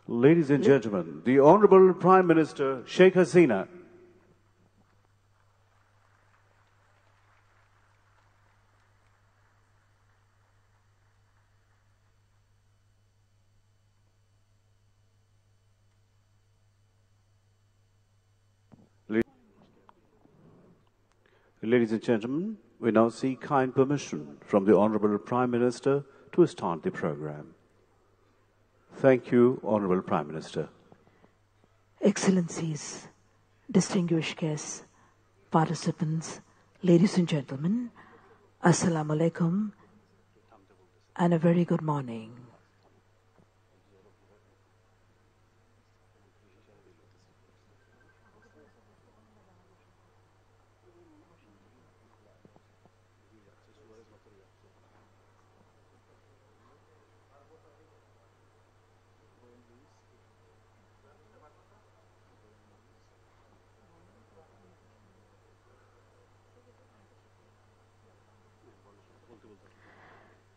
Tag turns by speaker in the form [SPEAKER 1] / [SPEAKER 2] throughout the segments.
[SPEAKER 1] Ladies and gentlemen, the Honorable Prime Minister Sheikh Hasina. Ladies and gentlemen, we now seek kind permission from the Honorable Prime Minister to start the program. Thank you, Honorable Prime Minister.
[SPEAKER 2] Excellencies, distinguished guests, participants, ladies and gentlemen, Assalamu alaikum and a very good morning.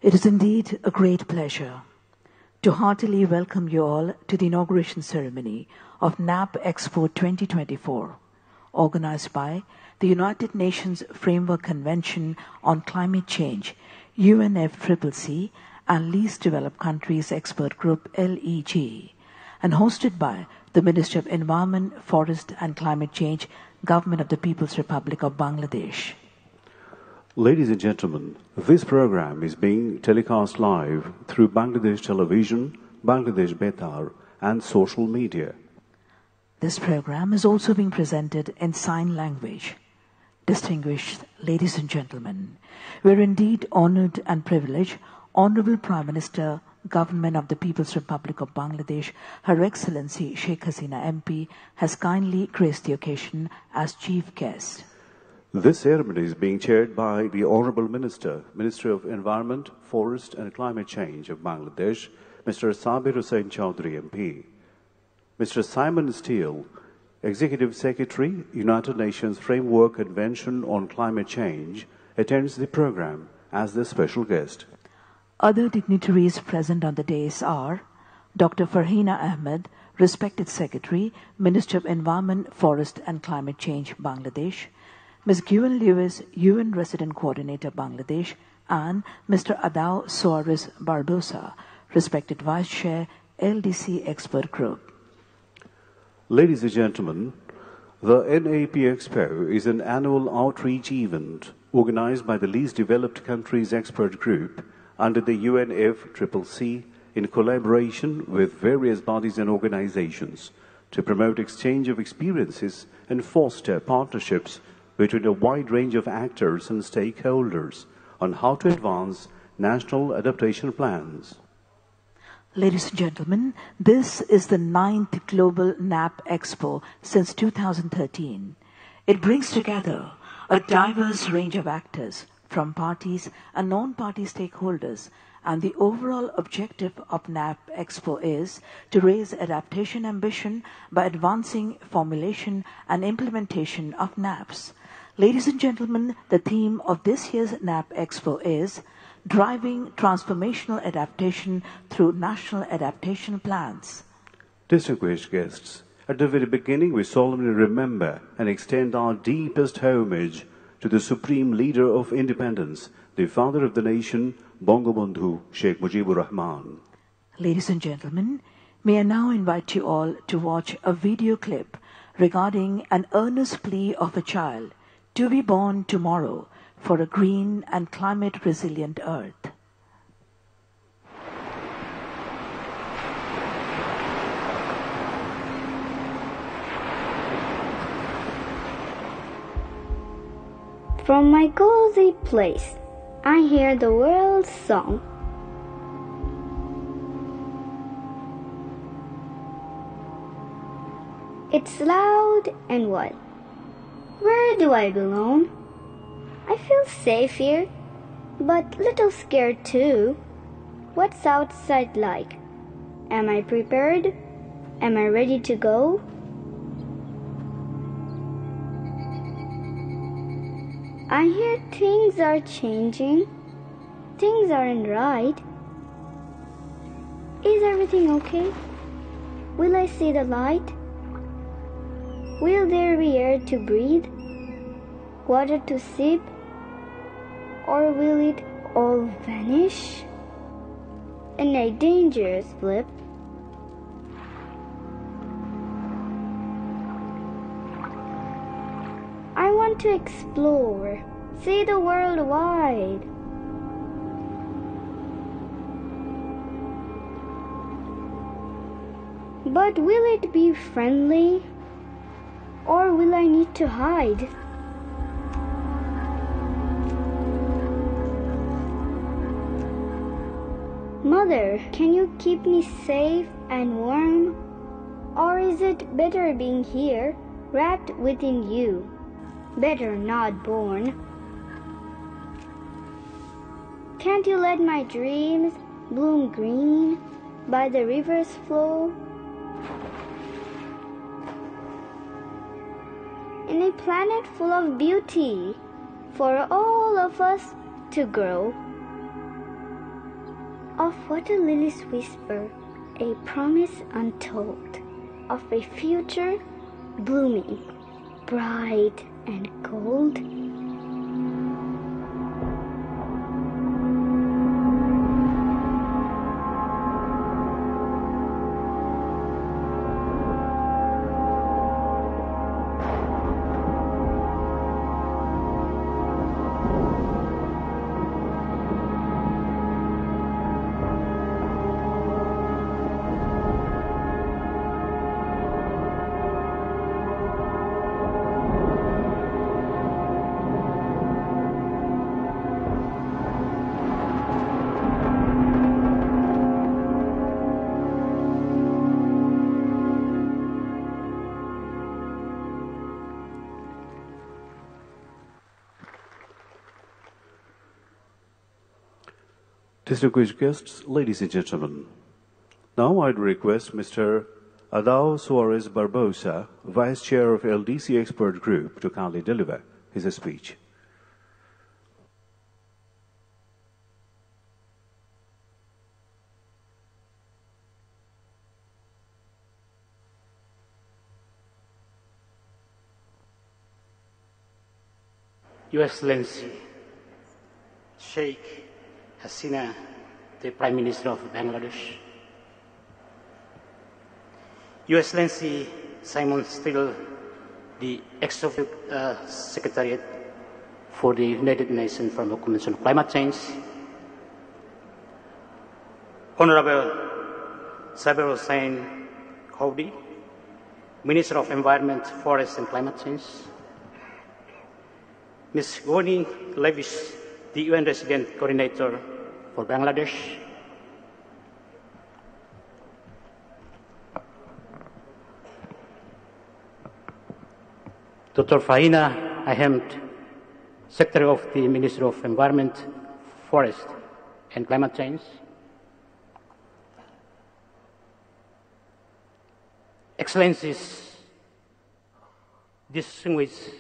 [SPEAKER 2] It is indeed a great pleasure to heartily welcome you all to the inauguration ceremony of NAP Expo 2024, organized by the United Nations Framework Convention on Climate Change, UNFCCC, and Least Developed Countries Expert Group, LEG, and hosted by the Ministry of Environment, Forest and Climate Change, Government of the People's Republic of Bangladesh.
[SPEAKER 1] Ladies and gentlemen, this program is being telecast live through Bangladesh Television, Bangladesh Betar, and social media.
[SPEAKER 2] This program is also being presented in sign language. Distinguished ladies and gentlemen, we are indeed honored and privileged. Honorable Prime Minister, Government of the People's Republic of Bangladesh, Her Excellency Sheikh Hasina MP, has kindly graced the occasion as chief guest.
[SPEAKER 1] This ceremony is being chaired by the Honorable Minister, Ministry of Environment, Forest and Climate Change of Bangladesh, Mr. Sabir Hussain Chowdhury MP. Mr. Simon Steele, Executive Secretary, United Nations Framework Convention on Climate Change, attends the program as the special guest.
[SPEAKER 2] Other dignitaries present on the dais are Dr. Farhina Ahmed, Respected Secretary, Ministry of Environment, Forest and Climate Change, Bangladesh, Ms. Gwen Lewis, UN Resident Coordinator, Bangladesh, and Mr. Adao Soares Barbosa, Respected Vice Chair, LDC Expert Group.
[SPEAKER 1] Ladies and gentlemen, the NAP Expo is an annual outreach event organized by the Least Developed Countries Expert Group under the UNFCCC in collaboration with various bodies and organizations to promote exchange of experiences and foster partnerships between a wide range of actors and stakeholders on how to advance national adaptation plans.
[SPEAKER 2] Ladies and gentlemen, this is the 9th Global NAP Expo since 2013. It brings together a diverse range of actors from parties and non-party stakeholders, and the overall objective of NAP Expo is to raise adaptation ambition by advancing formulation and implementation of NAPs. Ladies and gentlemen, the theme of this year's NAP Expo is Driving Transformational Adaptation Through National Adaptation Plans.
[SPEAKER 1] Distinguished guests, at the very beginning we solemnly remember and extend our deepest homage to the Supreme Leader of Independence, the Father of the Nation, Bangabandhu Sheikh Mujibur Rahman.
[SPEAKER 2] Ladies and gentlemen, may I now invite you all to watch a video clip regarding an earnest plea of a child to be born tomorrow for a green and climate-resilient Earth.
[SPEAKER 3] From my cozy place, I hear the world's song. It's loud and wild. Where do I belong? I feel safe here, but little scared too. What's outside like? Am I prepared? Am I ready to go? I hear things are changing. Things aren't right. Is everything okay? Will I see the light? Will there be air to breathe, water to sip, or will it all vanish in a dangerous blip? I want to explore, see the world wide. But will it be friendly, or will I need to hide? Mother, can you keep me safe and warm? Or is it better being here, wrapped within you? Better not born. Can't you let my dreams bloom green by the river's flow? In a planet full of beauty for all of us to grow. Of water lilies whisper, a promise untold, of a future blooming, bright and gold.
[SPEAKER 1] Distinguished guests, ladies and gentlemen, now I'd request Mr. Adao Suarez Barbosa, Vice Chair of LDC Expert Group, to kindly deliver his speech.
[SPEAKER 4] Your Excellency, Sheikh Hasina, the Prime Minister of Bangladesh, Your Excellency Simon Still, the Executive Secretariat for the United Nations Framework Convention on Climate Change, Honorable Saber Hossain Khoudy, Minister of Environment, Forest and Climate Change, Ms. Goni Levis, the UN Resident Coordinator for Bangladesh, Dr. Fahina Ahmed, Secretary of the Ministry of Environment, Forest and Climate Change, Excellencies, distinguished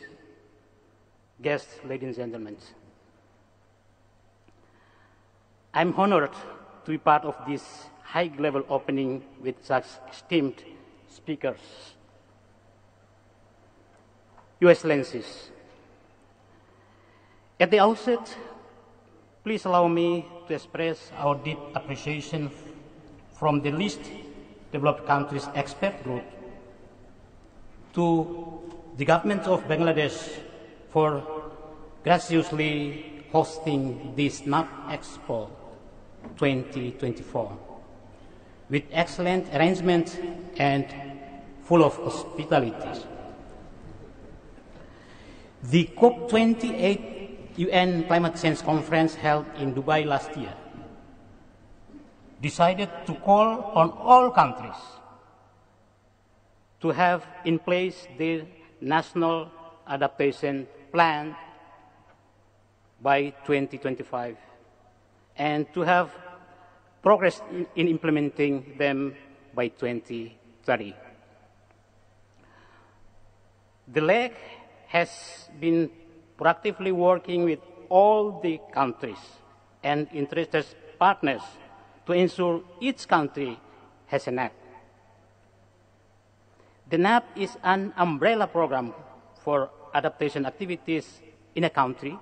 [SPEAKER 4] guests, ladies and gentlemen, I'm honored to be part of this high-level opening with such esteemed speakers. Your Excellencies, at the outset, please allow me to express our deep appreciation from the least developed countries expert group to the government of Bangladesh for graciously hosting this NAP Expo 2024 with excellent arrangement and full of hospitality. The COP28 UN Climate Change Conference held in Dubai last year decided to call on all countries to have in place their national adaptation plan by 2025 and to have progress in implementing them by 2030. The LEG has been proactively working with all the countries and interested partners to ensure each country has an act. The NAP is an umbrella program for adaptation activities in a country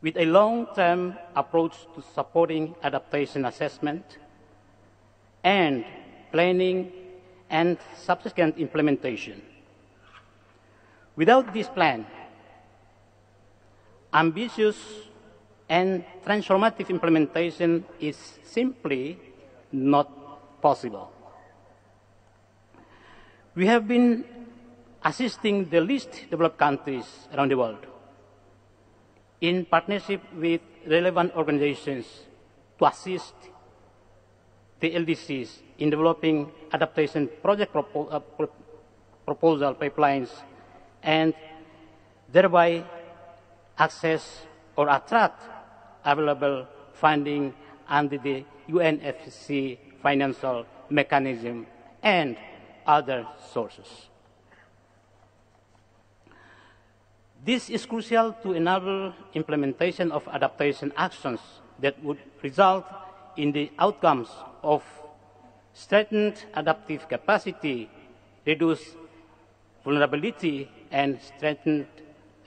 [SPEAKER 4] with a long-term approach to supporting adaptation assessment and planning and subsequent implementation. Without this plan, ambitious and transformative implementation is simply not possible. We have been assisting the least developed countries around the world in partnership with relevant organizations to assist the LDCs in developing adaptation project proposal pipelines and thereby access or attract available funding under the UNFCCC financial mechanism and other sources. This is crucial to enable implementation of adaptation actions that would result in the outcomes of strengthened adaptive capacity, reduced vulnerability, and strengthened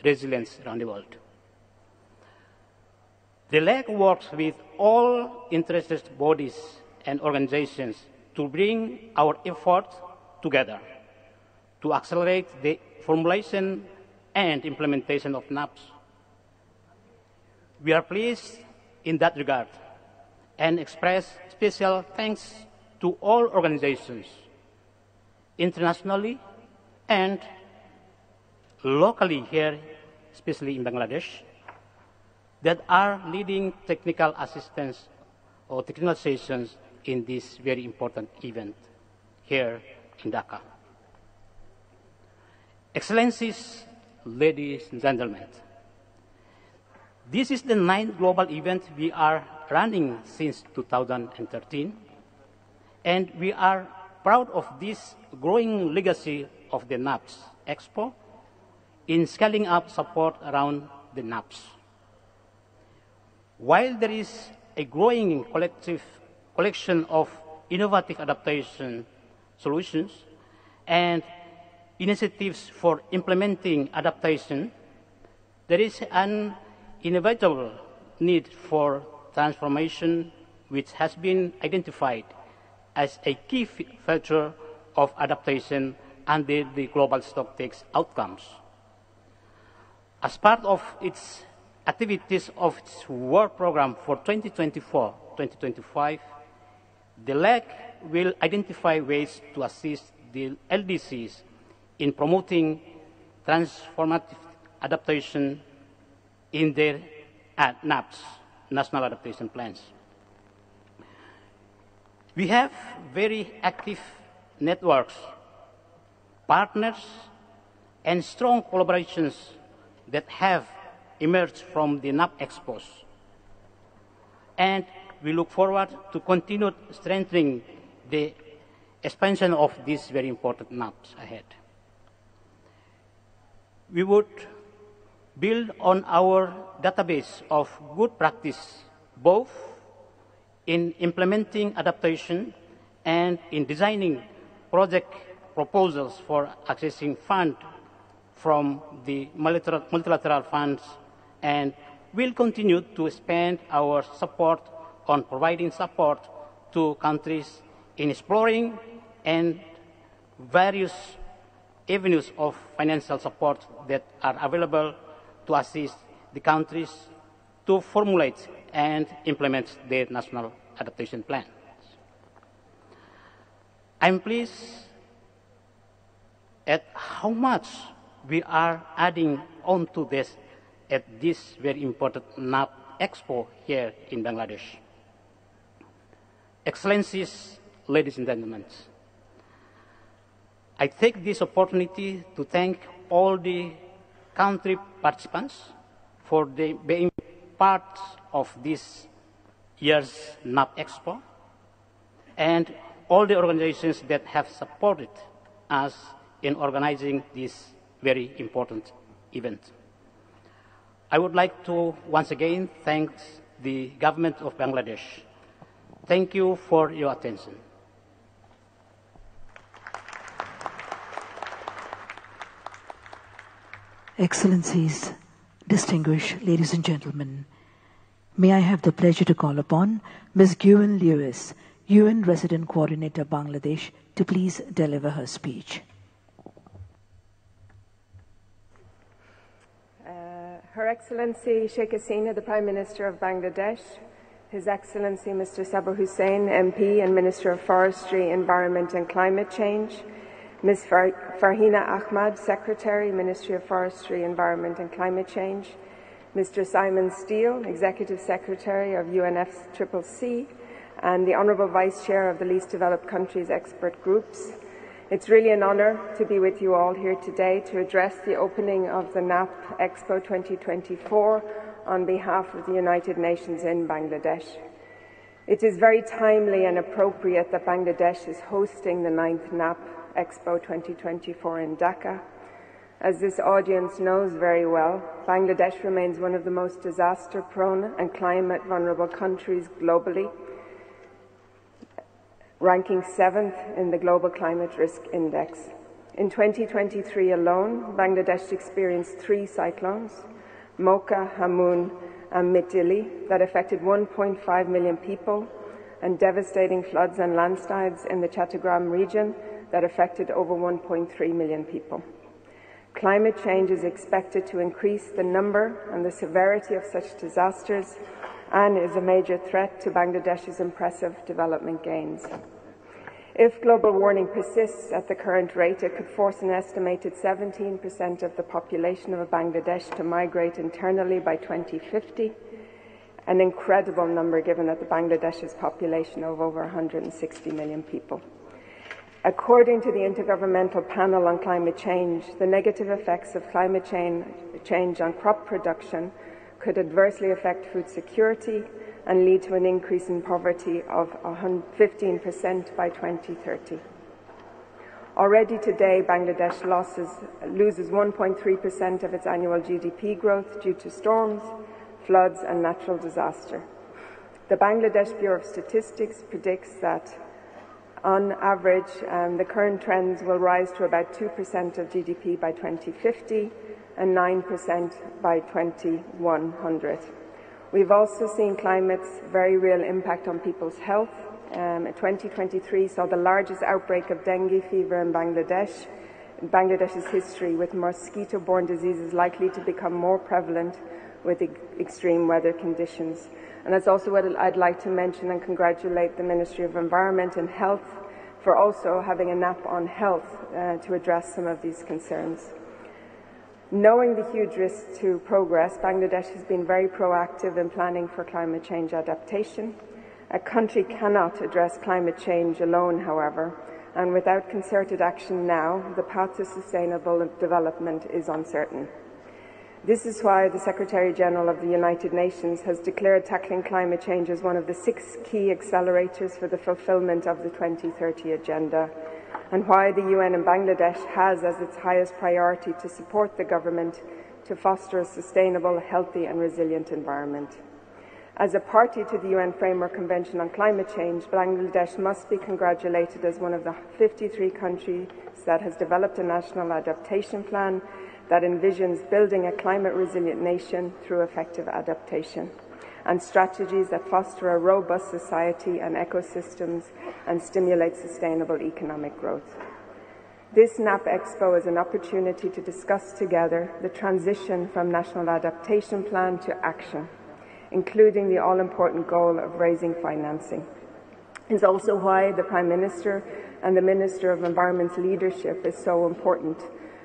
[SPEAKER 4] resilience around the world. The LEG works with all interested bodies and organizations to bring our efforts together to accelerate the formulation and implementation of NAPs. We are pleased in that regard and express special thanks to all organizations, internationally and locally here, especially in Bangladesh, that are leading technical assistance or technical sessions in this very important event here in Dhaka. Excellencies, ladies and gentlemen, this is the 9th global event we are running since 2013, and we are proud of this growing legacy of the NAPS Expo in scaling up support around the NAPS. While there is a growing collection of innovative adaptation solutions and initiatives for implementing adaptation, there is an inevitable need for transformation which has been identified as a key feature of adaptation under the global stocktakes outcomes. As part of its activities of its work program for 2024-2025, the LEG will identify ways to assist the LDCs in promoting transformative adaptation in their NAPs, National Adaptation Plans. We have very active networks, partners, and strong collaborations that have emerged from the NAP Expos. And we look forward to continue strengthening the expansion of these very important NAPs ahead. We would build on our database of good practice, both in implementing adaptation and in designing project proposals for accessing funds from the multilateral funds, and will continue to expand our support on providing support to countries in exploring and various avenues of financial support that are available to assist the countries to formulate and implement their national adaptation plans. I'm pleased at how much we are adding on to this at this very important NAP Expo here in Bangladesh. Excellencies, ladies and gentlemen, I take this opportunity to thank all the country participants for being part of this year's NAP Expo, and all the organizations that have supported us in organizing this very important event. I would like to once again thank the government of Bangladesh. Thank you for your attention.
[SPEAKER 2] Excellencies, distinguished ladies and gentlemen, may I have the pleasure to call upon Ms. Gwen Lewis, UN Resident Coordinator, Bangladesh, to please deliver her speech.
[SPEAKER 5] Her Excellency Sheikh Hasina, the Prime Minister of Bangladesh, His Excellency Mr. Sabah Hussain, MP and Minister of Forestry, Environment and Climate Change, Ms. Farhina Ahmad, Secretary, Ministry of Forestry, Environment and Climate Change, Mr. Simon Steele, Executive Secretary of UNFCCC, and the Honourable Vice Chair of the Least Developed Countries Expert Groups. It's really an honour to be with you all here today to address the opening of the NAP Expo 2024 on behalf of the United Nations in Bangladesh. It is very timely and appropriate that Bangladesh is hosting the 9th NAP Expo 2024 in Dhaka. As this audience knows very well, Bangladesh remains one of the most disaster-prone and climate-vulnerable countries globally, ranking 7th in the Global Climate Risk Index. In 2023 alone, Bangladesh experienced 3 cyclones, Mocha, Hamoon, and Mitili, that affected 1.5 million people, and devastating floods and landslides in the Chattogram region that affected over 1.3 million people. Climate change is expected to increase the number and the severity of such disasters and is a major threat to Bangladesh's impressive development gains. If global warming persists at the current rate, it could force an estimated 17% of the population of Bangladesh to migrate internally by 2050, an incredible number given that Bangladesh's population of over 160 million people. According to the Intergovernmental Panel on Climate Change, the negative effects of climate change on crop production could adversely affect food security and lead to an increase in poverty of 15% by 2030. Already today, Bangladesh loses 1.3% of its annual GDP growth due to storms, floods, and natural disaster. The Bangladesh Bureau of Statistics predicts that on average, the current trends will rise to about 2% of GDP by 2050 and 9% by 2100. We've also seen climate's very real impact on people's health. 2023 saw the largest outbreak of dengue fever in Bangladesh's history, with mosquito-borne diseases likely to become more prevalent with extreme weather conditions. And that's also what I'd like to mention and congratulate the Ministry of Environment and Health for also having a NAP on health to address some of these concerns. Knowing the huge risks to progress, Bangladesh has been very proactive in planning for climate change adaptation. A country cannot address climate change alone, however, and without concerted action now, the path to sustainable development is uncertain. This is why the Secretary-General of the United Nations has declared tackling climate change as one of the 6 key accelerators for the fulfillment of the 2030 Agenda, and why the UN in Bangladesh has as its highest priority to support the government to foster a sustainable, healthy and resilient environment. As a party to the UN Framework Convention on Climate Change, Bangladesh must be congratulated as one of the 53 countries that has developed a national adaptation plan that envisions building a climate-resilient nation through effective adaptation, and strategies that foster a robust society and ecosystems and stimulate sustainable economic growth. This NAP Expo is an opportunity to discuss together the transition from National Adaptation Plan to action, including the all-important goal of raising financing. It's also why the Prime Minister and the Minister of Environment's leadership is so important,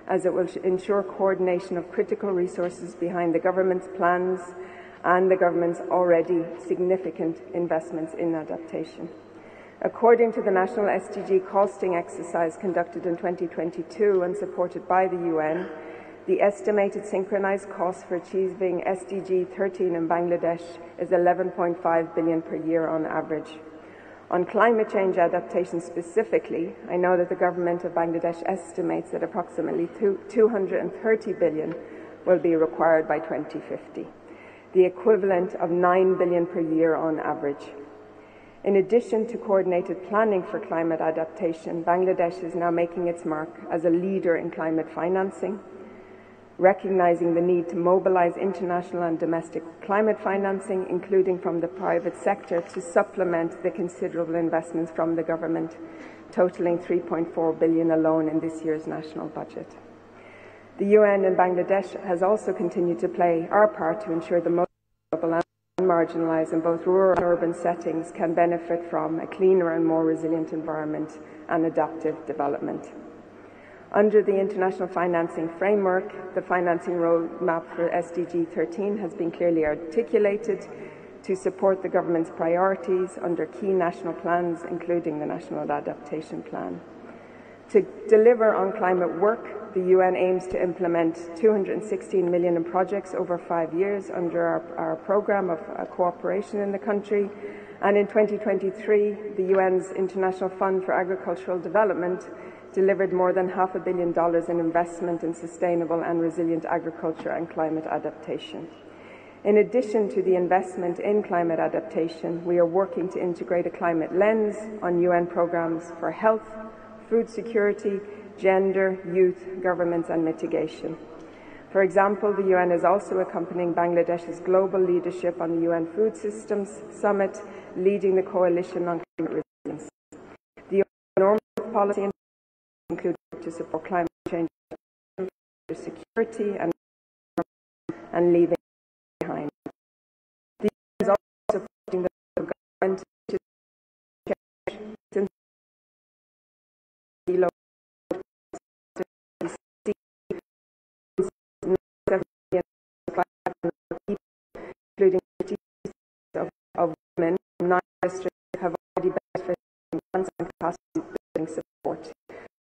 [SPEAKER 5] as it will ensure coordination of critical resources behind the government's plans and the government's already significant investments in adaptation. According to the National SDG Costing Exercise conducted in 2022 and supported by the UN, the estimated synchronized cost for achieving SDG 13 in Bangladesh is 11.5 billion per year on average. On climate change adaptation specifically, I know that the government of Bangladesh estimates that approximately 230 billion will be required by 2050, the equivalent of 9 billion per year on average. In addition to coordinated planning for climate adaptation, Bangladesh is now making its mark as a leader in climate financing. recognizing the need to mobilize international and domestic climate financing, including from the private sector, to supplement the considerable investments from the government, totaling $3.4 billion alone in this year's national budget. The UN in Bangladesh has also continued to play our part to ensure the most vulnerable and marginalized in both rural and urban settings can benefit from a cleaner and more resilient environment and adaptive development. Under the International Financing Framework, the financing roadmap for SDG 13 has been clearly articulated to support the government's priorities under key national plans, including the National Adaptation Plan. To deliver on climate work, the UN aims to implement $216 million in projects over 5 years under our programme of cooperation in the country. And in 2023, the UN's International Fund for Agricultural Development delivered more than $500 million in investment in sustainable and resilient agriculture and climate adaptation. In addition to the investment in climate adaptation, we are working to integrate a climate lens on UN programs for health, food security, gender, youth, governments and mitigation. For example, the UN is also accompanying Bangladesh's global leadership on the UN Food Systems Summit, leading the Coalition on Climate Resilience. The normative policy include to support climate change, security and leaving behind. The UN is also supporting the government to change including of women from 9 districts have already benefited from grants and capacity building support.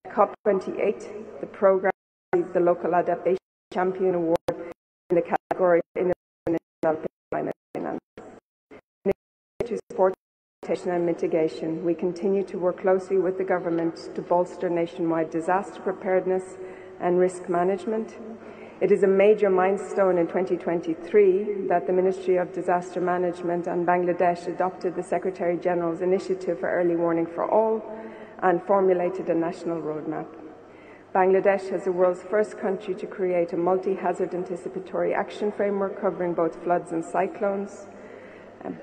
[SPEAKER 5] COP28, the programme received the Local Adaptation Champion Award in the category of Innovation in Developing Climate Finance. In addition to support adaptation and mitigation, we continue to work closely with the government to bolster nationwide disaster preparedness and risk management. It is a major milestone in 2023 that the Ministry of Disaster Management and Bangladesh adopted the Secretary-General's Initiative for Early Warning for All and formulated a national roadmap. Bangladesh is the world's first country to create a multi-hazard anticipatory action framework covering both floods and cyclones.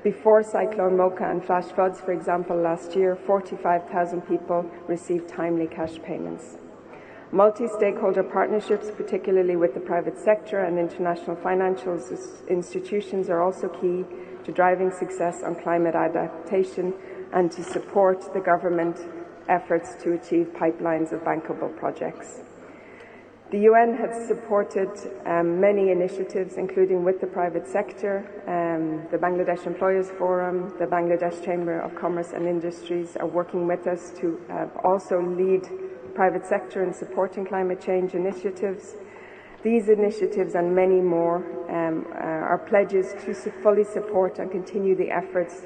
[SPEAKER 5] Before Cyclone Mocha and flash floods, for example, last year, 45,000 people received timely cash payments. Multi-stakeholder partnerships, particularly with the private sector and international financial institutions, are also key to driving success on climate adaptation and to support the government efforts to achieve pipelines of bankable projects. The UN has supported many initiatives, including with the private sector. The Bangladesh Employers Forum, the Bangladesh Chamber of Commerce and Industries are working with us to also lead private sector in supporting climate change initiatives. These initiatives and many more are pledges to fully support and continue the efforts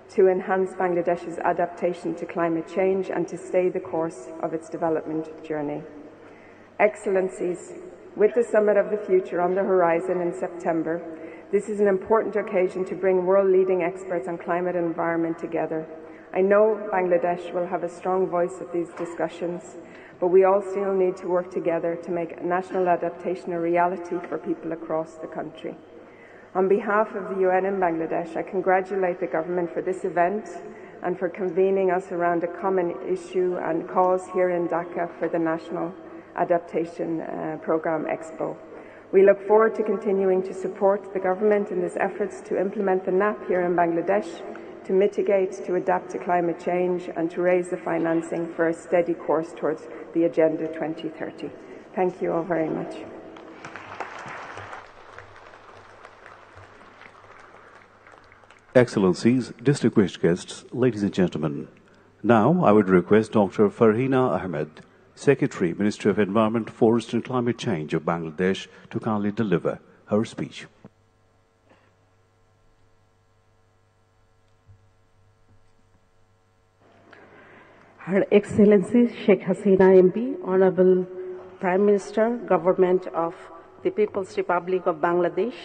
[SPEAKER 5] to enhance Bangladesh's adaptation to climate change and to stay the course of its development journey. Excellencies, with the Summit of the Future on the horizon in September, this is an important occasion to bring world-leading experts on climate and environment together. I know Bangladesh will have a strong voice at these discussions, but we all still need to work together to make national adaptation a reality for people across the country. On behalf of the UN in Bangladesh, I congratulate the government for this event and for convening us around a common issue and cause here in Dhaka for the National Adaptation Programme Expo. We look forward to continuing to support the government in its efforts to implement the NAP here in Bangladesh, to mitigate, to adapt to climate change, and to raise the financing for a steady course towards the Agenda 2030. Thank you all very much.
[SPEAKER 1] Excellencies, distinguished guests, ladies and gentlemen, now I would request Dr. Farhina Ahmed, Secretary, Ministry of Environment, Forest and Climate Change of Bangladesh, to kindly deliver her speech.
[SPEAKER 6] Her Excellency Sheikh Hasina MP, Honorable Prime Minister, Government of the People's Republic of Bangladesh,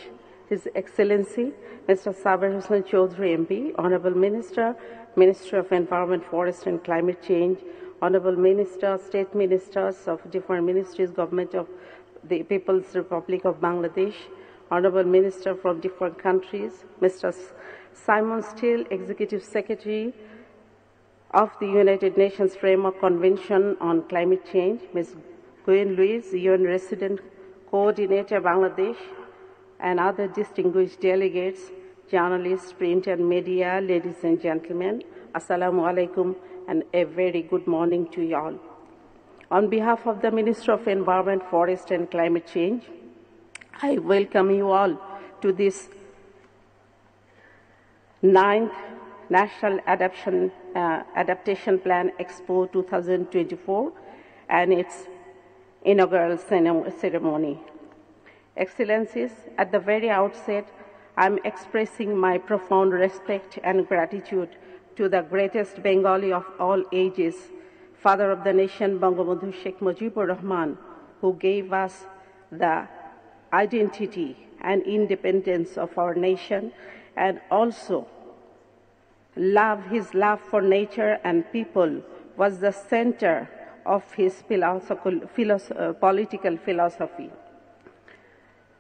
[SPEAKER 6] His Excellency Mr. Saber Hossain Chaudhry MP, Honorable Minister, Ministry of Environment, Forest and Climate Change, Honorable Minister, State Ministers of different ministries, Government of the People's Republic of Bangladesh, Honorable Minister from different countries, Mr. Simon Steele, Executive Secretary of the United Nations Framework Convention on Climate Change, Ms. Gwen Louise, UN Resident Coordinator, Bangladesh, and other distinguished delegates, journalists, print and media, ladies and gentlemen, Assalamu alaikum, and a very good morning to you all. On behalf of the Minister of Environment, Forest and Climate Change, I welcome you all to this 9th National Adaptation Plan Expo 2024 and its inaugural ceremony. Excellencies, at the very outset, I'm expressing my profound respect and gratitude to the greatest Bengali of all ages, Father of the Nation, Bangabandhu Sheikh Mujibur Rahman, who gave us the identity and independence of our nation, and also his love for nature and people was the center of his political philosophy.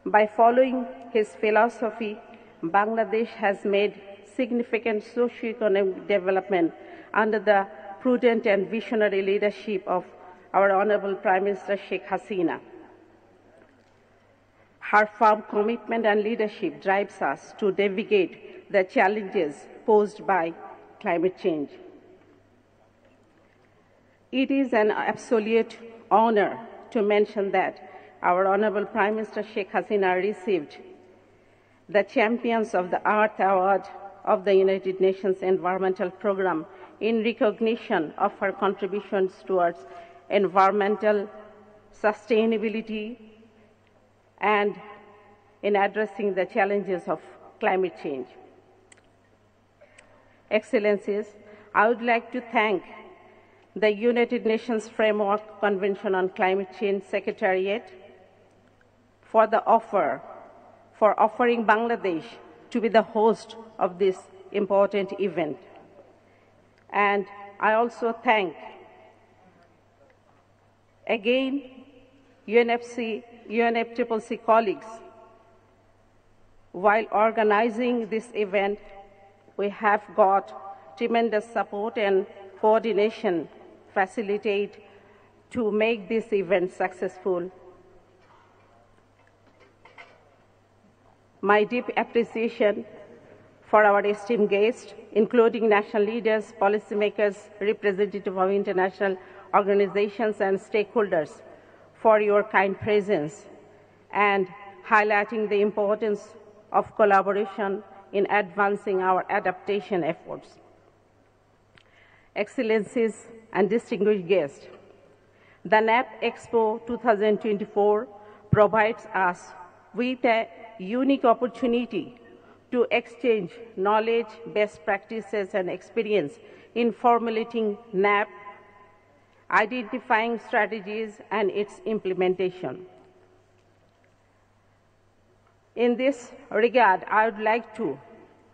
[SPEAKER 6] By following his philosophy, Bangladesh has made significant socio-economic development under the prudent and visionary leadership of our Honorable Prime Minister Sheikh Hasina. Her firm commitment and leadership drives us to navigate the challenges posed by climate change. It is an absolute honor to mention that our Honorable Prime Minister Sheikh Hasina received the Champions of the Earth Award of the United Nations Environmental Programme in recognition of her contributions towards environmental sustainability and in addressing the challenges of climate change. Excellencies, I would like to thank the United Nations Framework Convention on Climate Change Secretariat for offering Bangladesh to be the host of this important event. And I also thank again UNFCCC colleagues. While organizing this event, we have got tremendous support and coordination facilitate to make this event successful. My deep appreciation for our esteemed guests, including national leaders, policymakers, representatives of international organizations and stakeholders, for your kind presence and highlighting the importance of collaboration in advancing our adaptation efforts. Excellencies and distinguished guests, the NAP Expo 2024 provides us with a unique opportunity to exchange knowledge, best practices, and experience in formulating NAP, identifying strategies, and its implementation. In this regard, I would like to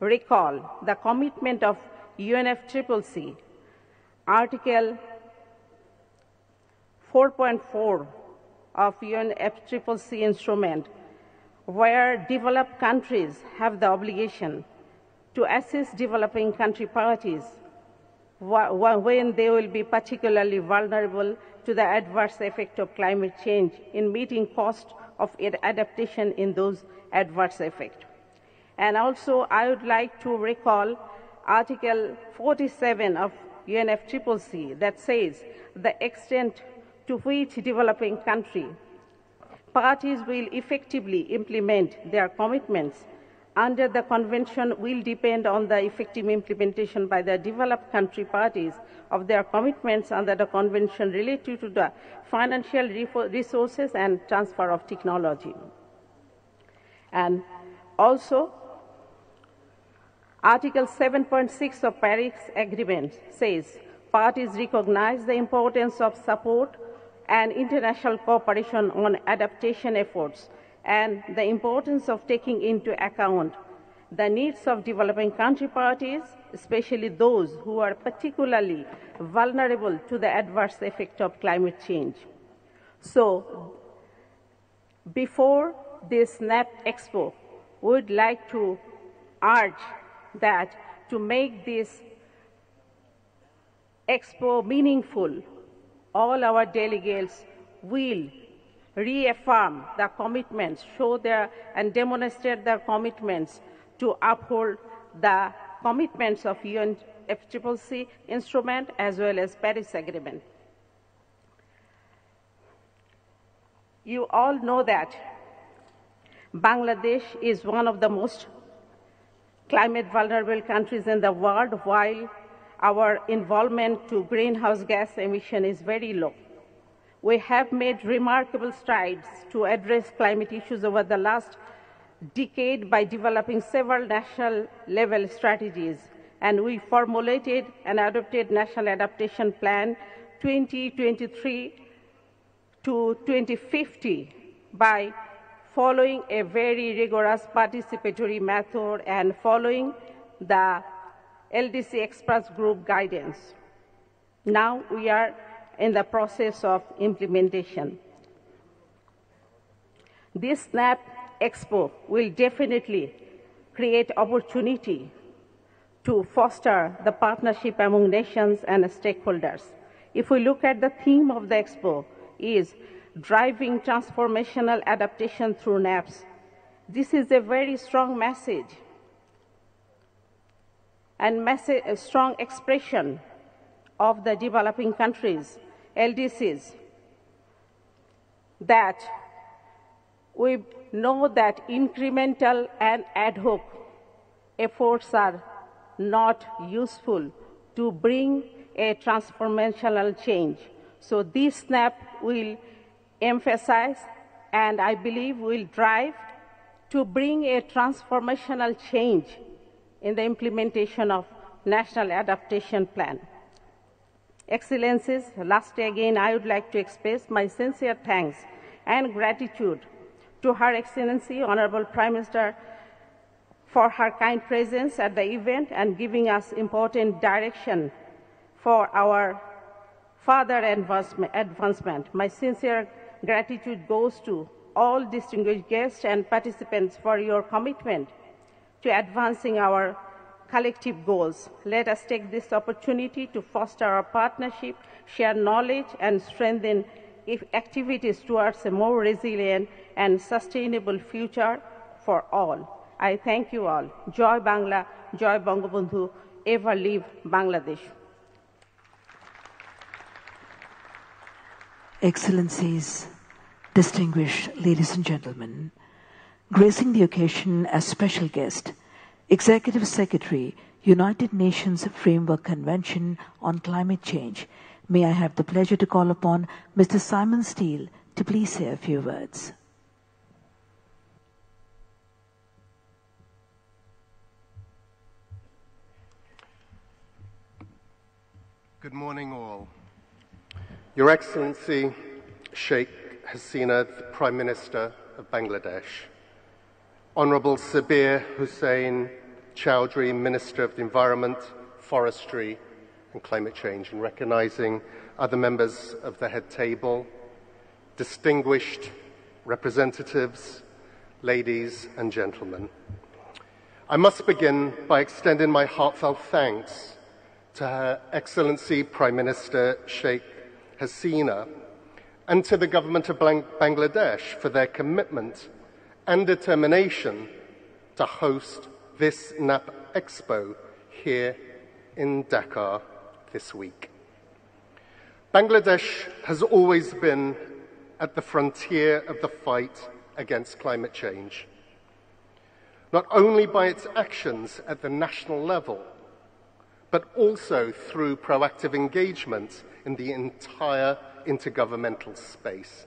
[SPEAKER 6] recall the commitment of UNFCCC, Article 4.4 of UNFCCC instrument, where developed countries have the obligation to assist developing country parties when they will be particularly vulnerable to the adverse effect of climate change in meeting cost of adaptation in those adverse effects. And also, I would like to recall Article 47 of UNFCCC that says the extent to which developing country parties will effectively implement their commitments under the convention will depend on the effective implementation by the developed country parties of their commitments under the convention related to the financial resources and transfer of technology. And also, Article 7.6 of Paris Agreement says parties recognize the importance of support and international cooperation on adaptation efforts and the importance of taking into account the needs of developing country parties, especially those who are particularly vulnerable to the adverse effect of climate change. So, Before this NAP Expo, we would like to urge that to make this Expo meaningful, all our delegates will reaffirm their commitments, show their and demonstrate their commitments to uphold the commitments of UNFCCC instrument as well as Paris Agreement. You all know that Bangladesh is one of the most climate vulnerable countries in the world, while our involvement to greenhouse gas emission is very low. We have made remarkable strides to address climate issues over the last decade by developing several national level strategies, and we formulated and adopted National Adaptation Plan 2023 to 2050 by following a very rigorous participatory method and following the LDC experts group guidance. Now we are in the process of implementation. This SNAP Expo will definitely create opportunity to foster the partnership among nations and stakeholders. If we look at the theme of the Expo is driving transformational adaptation through NAPs, this is a very strong message and a strong expression of the developing countries, LDCs, that we know that incremental and ad hoc efforts are not useful to bring a transformational change. So this SNAP will emphasize and I believe will drive to bring a transformational change in the implementation of National Adaptation Plan. Excellencies, lastly again, I would like to express my sincere thanks and gratitude to Her Excellency, Honorable Prime Minister, for her kind presence at the event and giving us important direction for our further advancement. My sincere gratitude goes to all distinguished guests and participants for your commitment to advancing our collective goals. Let us take this opportunity to foster our partnership, share knowledge, and strengthen activities towards a more resilient and sustainable future for all. I thank you all. Joy Bangla, Joy Bangabandhu, ever live Bangladesh.
[SPEAKER 2] Excellencies, distinguished ladies and gentlemen, gracing the occasion as special guest, Executive Secretary, United Nations Framework Convention on Climate Change, may I have the pleasure to call upon Mr. Simon Steele to please say a few words.
[SPEAKER 7] Good morning, all. Your Excellency, Sheikh Hasina, the Prime Minister of Bangladesh, Honorable Sabir Hussain Chowdhury, Minister of the Environment, Forestry and Climate Change, and recognizing other members of the head table, distinguished representatives, ladies and gentlemen. I must begin by extending my heartfelt thanks to Her Excellency Prime Minister Sheikh Hasina and to the government of Bangladesh for their commitment and determination to host this NAP Expo here in Dhaka this week. Bangladesh has always been at the frontier of the fight against climate change, not only by its actions at the national level, but also through proactive engagement in the entire intergovernmental space.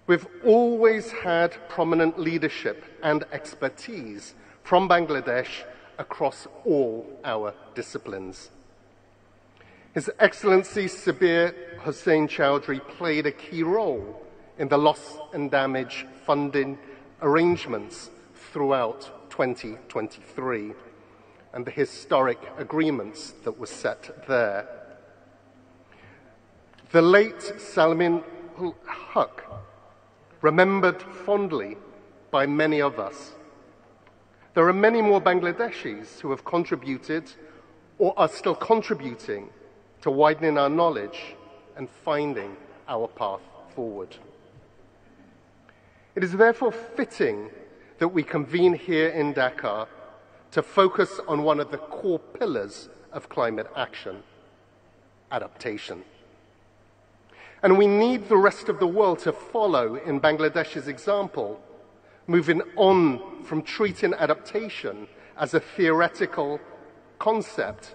[SPEAKER 7] We've always had prominent leadership and expertise from Bangladesh across all our disciplines. His Excellency Sabir Hussain Chowdhury played a key role in the loss and damage funding arrangements throughout 2023 and the historic agreements that were set there. The late Salmin ul Haq remembered fondly by many of us. There are many more Bangladeshis who have contributed or are still contributing to widening our knowledge and finding our path forward. It is therefore fitting that we convene here in Dhaka to focus on one of the core pillars of climate action: adaptation. And we need the rest of the world to follow in Bangladesh's example, moving on from treating adaptation as a theoretical concept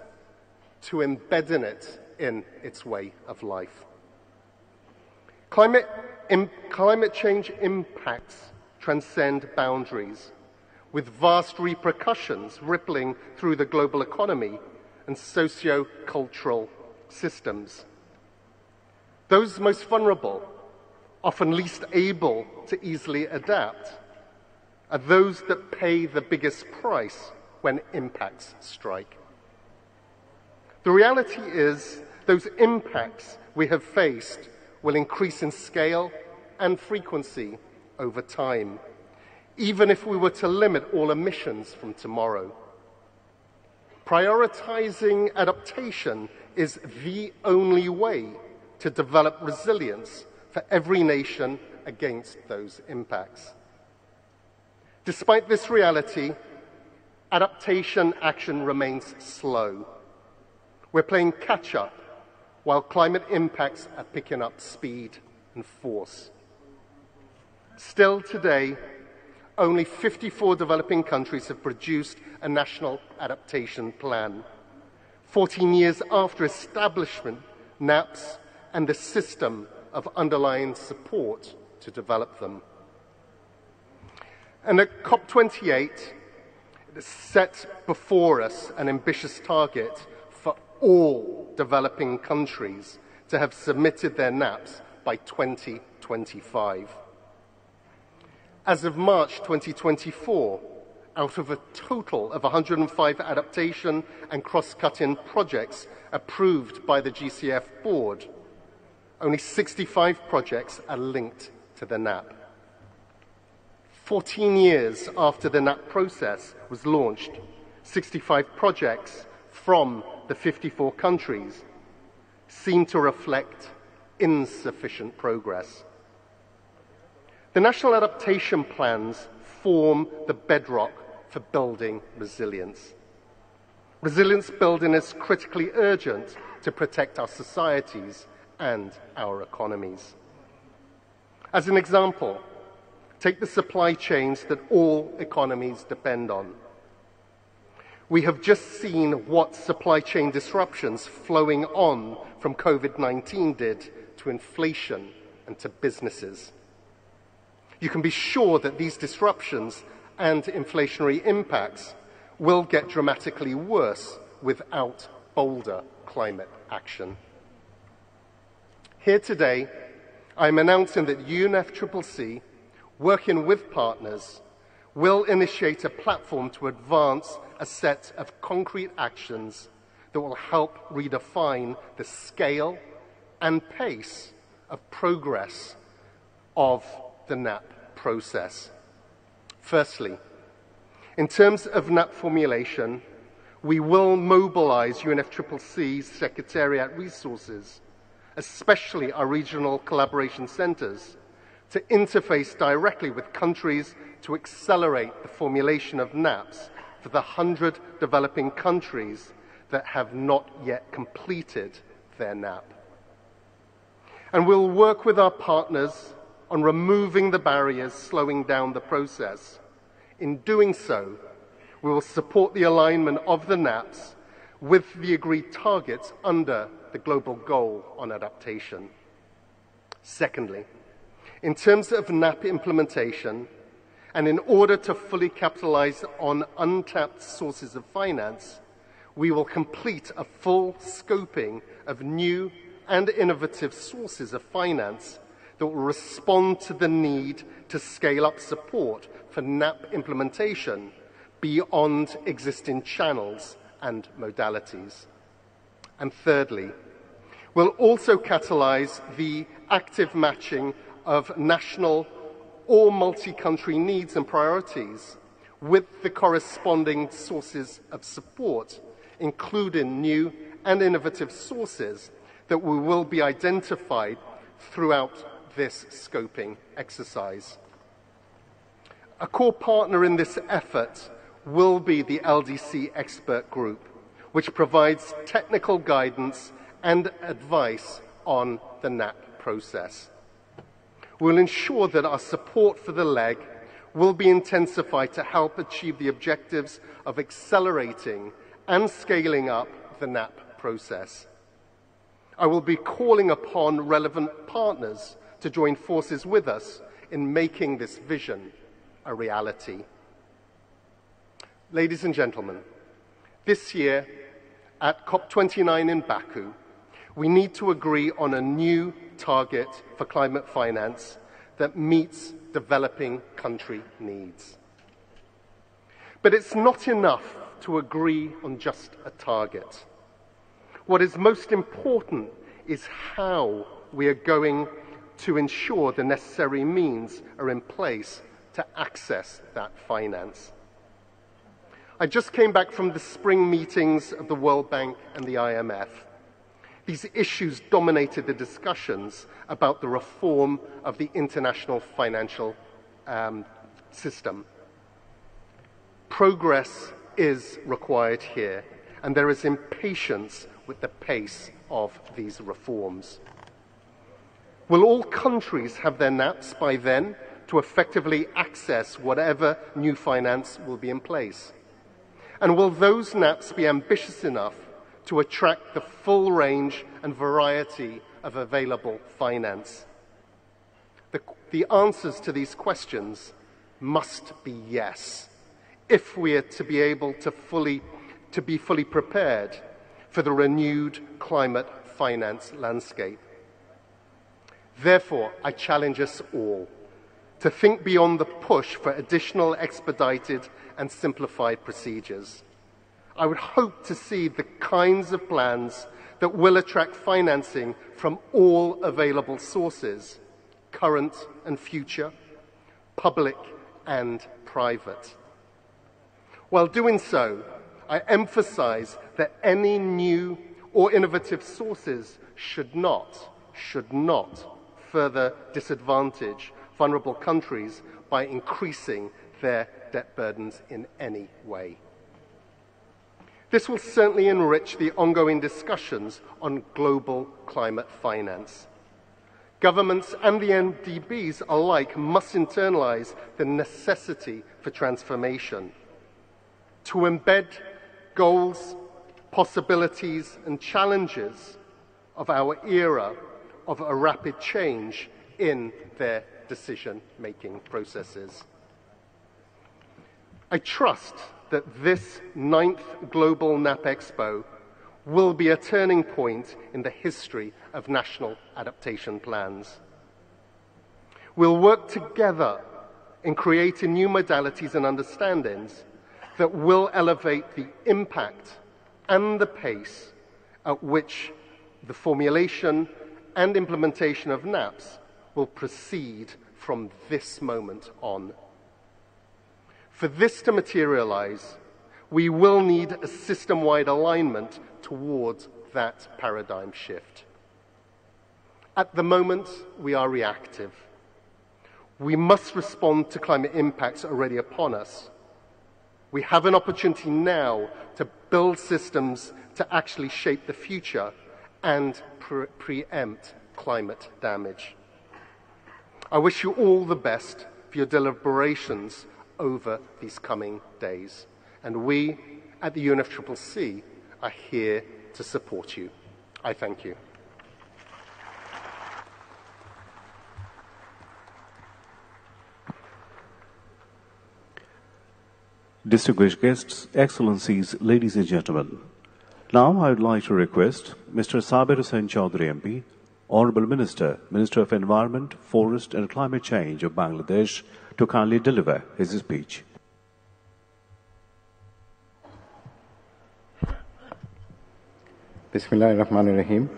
[SPEAKER 7] to embedding it in its way of life. Climate change impacts transcend boundaries, with vast repercussions rippling through the global economy and socio-cultural systems. Those most vulnerable, often least able to easily adapt, are those that pay the biggest price when impacts strike. The reality is, those impacts we have faced will increase in scale and frequency over time, even if we were to limit all emissions from tomorrow. Prioritizing adaptation is the only way to develop resilience for every nation against those impacts. Despite this reality, adaptation action remains slow. We're playing catch-up while climate impacts are picking up speed and force. Still today, only 54 developing countries have produced a national adaptation plan. 14 years after establishment, NAPs and the system of underlying support to develop them. And at COP28, it is set before us an ambitious target for all developing countries to have submitted their NAPs by 2025. As of March 2024, out of a total of 105 adaptation and cross-cutting projects approved by the GCF board, only 65 projects are linked to the NAP. 14 years after the NAP process was launched, 65 projects from the 54 countries seem to reflect insufficient progress. The national adaptation plans form the bedrock for building resilience. Resilience building is critically urgent to protect our societies and our economies. As an example, take the supply chains that all economies depend on. We have just seen what supply chain disruptions flowing on from COVID-19 did to inflation and to businesses. You can be sure that these disruptions and inflationary impacts will get dramatically worse without bolder climate action. Here today, I'm announcing that UNFCCC, working with partners, will initiate a platform to advance a set of concrete actions that will help redefine the scale and pace of progress of the NAP process. Firstly, in terms of NAP formulation, we will mobilize UNFCCC's Secretariat resources, especially our regional collaboration centers, to interface directly with countries to accelerate the formulation of NAPs for the 100 developing countries that have not yet completed their NAP. And we'll work with our partners on removing the barriers slowing down the process. In doing so, we will support the alignment of the NAPs with the agreed targets under the Global Goal on Adaptation. Secondly, in terms of NAP implementation, and in order to fully capitalize on untapped sources of finance, we will complete a full scoping of new and innovative sources of finance that will respond to the need to scale up support for NAP implementation beyond existing channels and modalities. And thirdly, we'll also catalyze the active matching of national all multi-country needs and priorities with the corresponding sources of support, including new and innovative sources that will be identified throughout this scoping exercise. A core partner in this effort will be the LDC expert group, which provides technical guidance and advice on the NAP process. We'll ensure that our support for the leg will be intensified to help achieve the objectives of accelerating and scaling up the NAP process. I will be calling upon relevant partners to join forces with us in making this vision a reality. Ladies and gentlemen, this year at COP29 in Baku, we need to agree on a new target for climate finance that meets developing country needs. But it's not enough to agree on just a target. What is most important is how we are going to ensure the necessary means are in place to access that finance. I just came back from the spring meetings of the World Bank and the IMF. These issues dominated the discussions about the reform of the international financial system. Progress is required here, and there is impatience with the pace of these reforms. Will all countries have their NAPs by then to effectively access whatever new finance will be in place? And will those NAPs be ambitious enough to attract the full range and variety of available finance? The answers to these questions must be yes, if we are to be able to be fully prepared for the renewed climate finance landscape. Therefore, I challenge us all to think beyond the push for additional expedited and simplified procedures. I would hope to see the kinds of plans that will attract financing from all available sources, current and future, public and private. While doing so, I emphasize that any new or innovative sources should not further disadvantage vulnerable countries by increasing their debt burdens in any way. This will certainly enrich the ongoing discussions on global climate finance. Governments and the MDBs alike must internalize the necessity for transformation, to embed goals, possibilities, and challenges of our era of a rapid change in their decision-making processes. I trust that this 9th Global NAP Expo will be a turning point in the history of national adaptation plans. We'll work together in creating new modalities and understandings that will elevate the impact and the pace at which the formulation and implementation of NAPs will proceed from this moment on. For this to materialize, we will need a system-wide alignment towards that paradigm shift. At the moment, we are reactive. We must respond to climate impacts already upon us. We have an opportunity now to build systems to actually shape the future and preempt climate damage. I wish you all the best for your deliberations over these coming days. And we at the UNFCCC are here to support you. I thank you.
[SPEAKER 1] Distinguished guests, Excellencies, ladies and gentlemen, now I would like to request Mr. Sabir Hussain Chaudhry MP, Honourable Minister, Minister of Environment, Forest and Climate Change of Bangladesh, to kindly deliver his speech.
[SPEAKER 8] Bismillahir Rahmanir Rahim.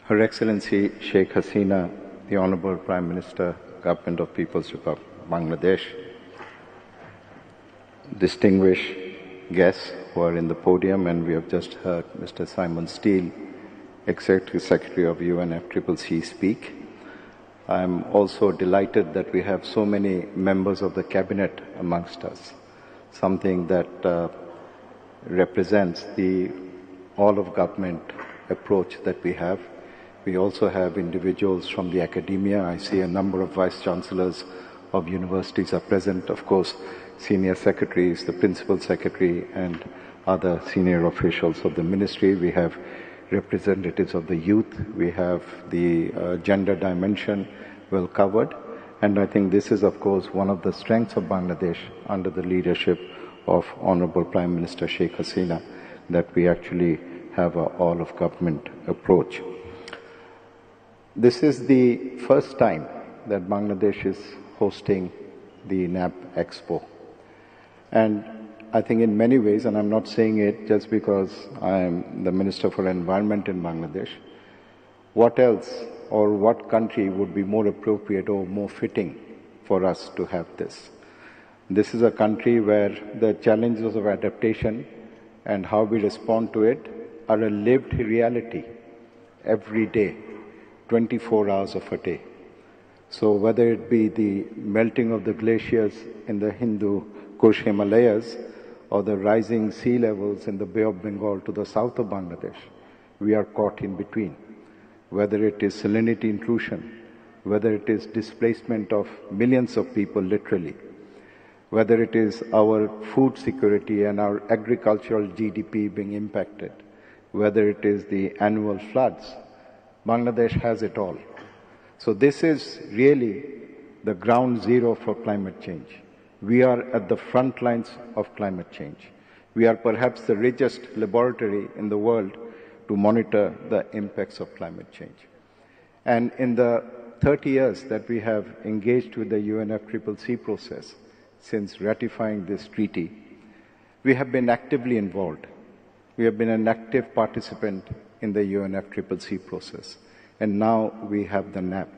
[SPEAKER 8] Her Excellency Sheikh Hasina the Honorable Prime Minister, Government of People's Republic of Bangladesh, distinguished guests who are in the podium, and we have just heard Mr. Simon Steele, Executive Secretary of UNFCCC, speak. I'm also delighted that we have so many members of the Cabinet amongst us, something that represents the all-of-government approach that we have. We also have individuals from the academia. I see a number of vice-chancellors of universities are present. Of course, senior secretaries, the principal secretary, and other senior officials of the ministry. We have representatives of the youth. We have the gender dimension well covered. And I think this is, of course, one of the strengths of Bangladesh under the leadership of Honorable Prime Minister Sheikh Hasina, that we actually have an all-of-government approach. This is the first time that Bangladesh is hosting the NAP Expo. And I think in many ways, and I'm not saying it just because I am the Minister for Environment in Bangladesh, what else or what country would be more appropriate or more fitting for us to have this? This is a country where the challenges of adaptation and how we respond to it are a lived reality every day, 24 hours of a day. So whether it be the melting of the glaciers in the Hindu Kush Himalayas or the rising sea levels in the Bay of Bengal to the south of Bangladesh, we are caught in between. Whether it is salinity intrusion, whether it is displacement of millions of people literally, whether it is our food security and our agricultural GDP being impacted, whether it is the annual floods, Bangladesh has it all. So this is really the ground zero for climate change. We are at the front lines of climate change. We are perhaps the richest laboratory in the world to monitor the impacts of climate change. And in the 30 years that we have engaged with the UNFCCC process since ratifying this treaty, we have been actively involved. We have been an active participant in the UNFCCC process. And now we have the NAP.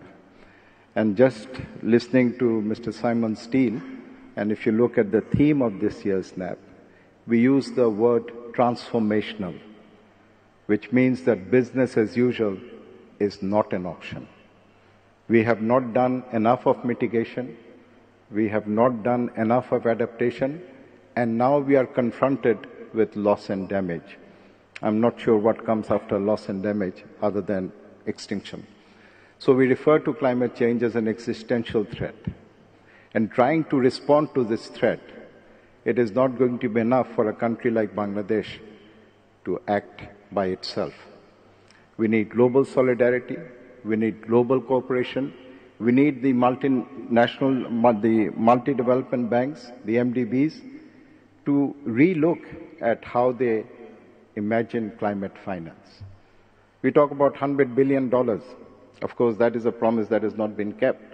[SPEAKER 8] And just listening to Mr. Simon Steele, and if you look at the theme of this year's NAP, we use the word transformational, which means that business as usual is not an option. We have not done enough of mitigation, we have not done enough of adaptation, and now we are confronted with loss and damage. I'm not sure what comes after loss and damage other than extinction. So we refer to climate change as an existential threat. And trying to respond to this threat, it is not going to be enough for a country like Bangladesh to act by itself. We need global solidarity, we need global cooperation, we need the multinational, the multi-development banks, the MDBs, to relook at how they imagine climate finance. We talk about $100 billion. Of course, that is a promise that has not been kept.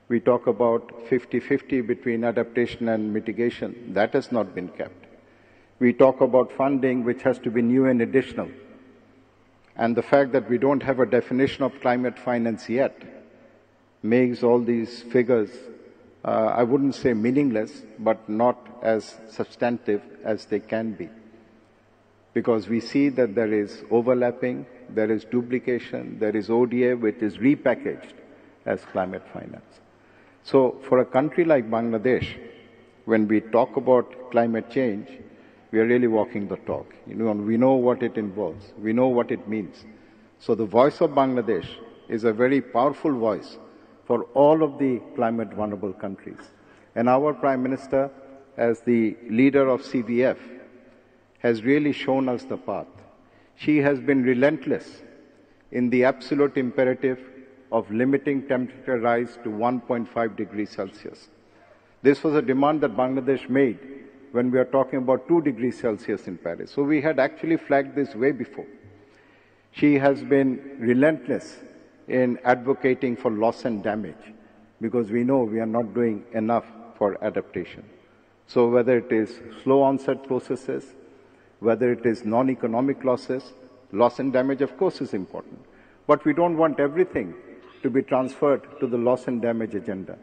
[SPEAKER 8] We talk about 50-50 between adaptation and mitigation. That has not been kept. We talk about funding which has to be new and additional. And the fact that we don't have a definition of climate finance yet makes all these figures, I wouldn't say meaningless, but not as substantive as they can be. Because we see that there is overlapping, there is duplication, there is ODA which is repackaged as climate finance. So for a country like Bangladesh, when we talk about climate change, we are really walking the talk. We know what it involves. We know what it means. So the voice of Bangladesh is a very powerful voice for all of the climate vulnerable countries. And our Prime Minister, as the leader of CVF, has really shown us the path. She has been relentless in the absolute imperative of limiting temperature rise to 1.5 degrees Celsius. This was a demand that Bangladesh made when we are talking about 2 degrees Celsius in Paris. So we had actually flagged this way before. She has been relentless in advocating for loss and damage because we know we are not doing enough for adaptation. So whether it is slow onset processes, whether it is non-economic losses, loss and damage of course is important. But we don't want everything to be transferred to the loss and damage agenda.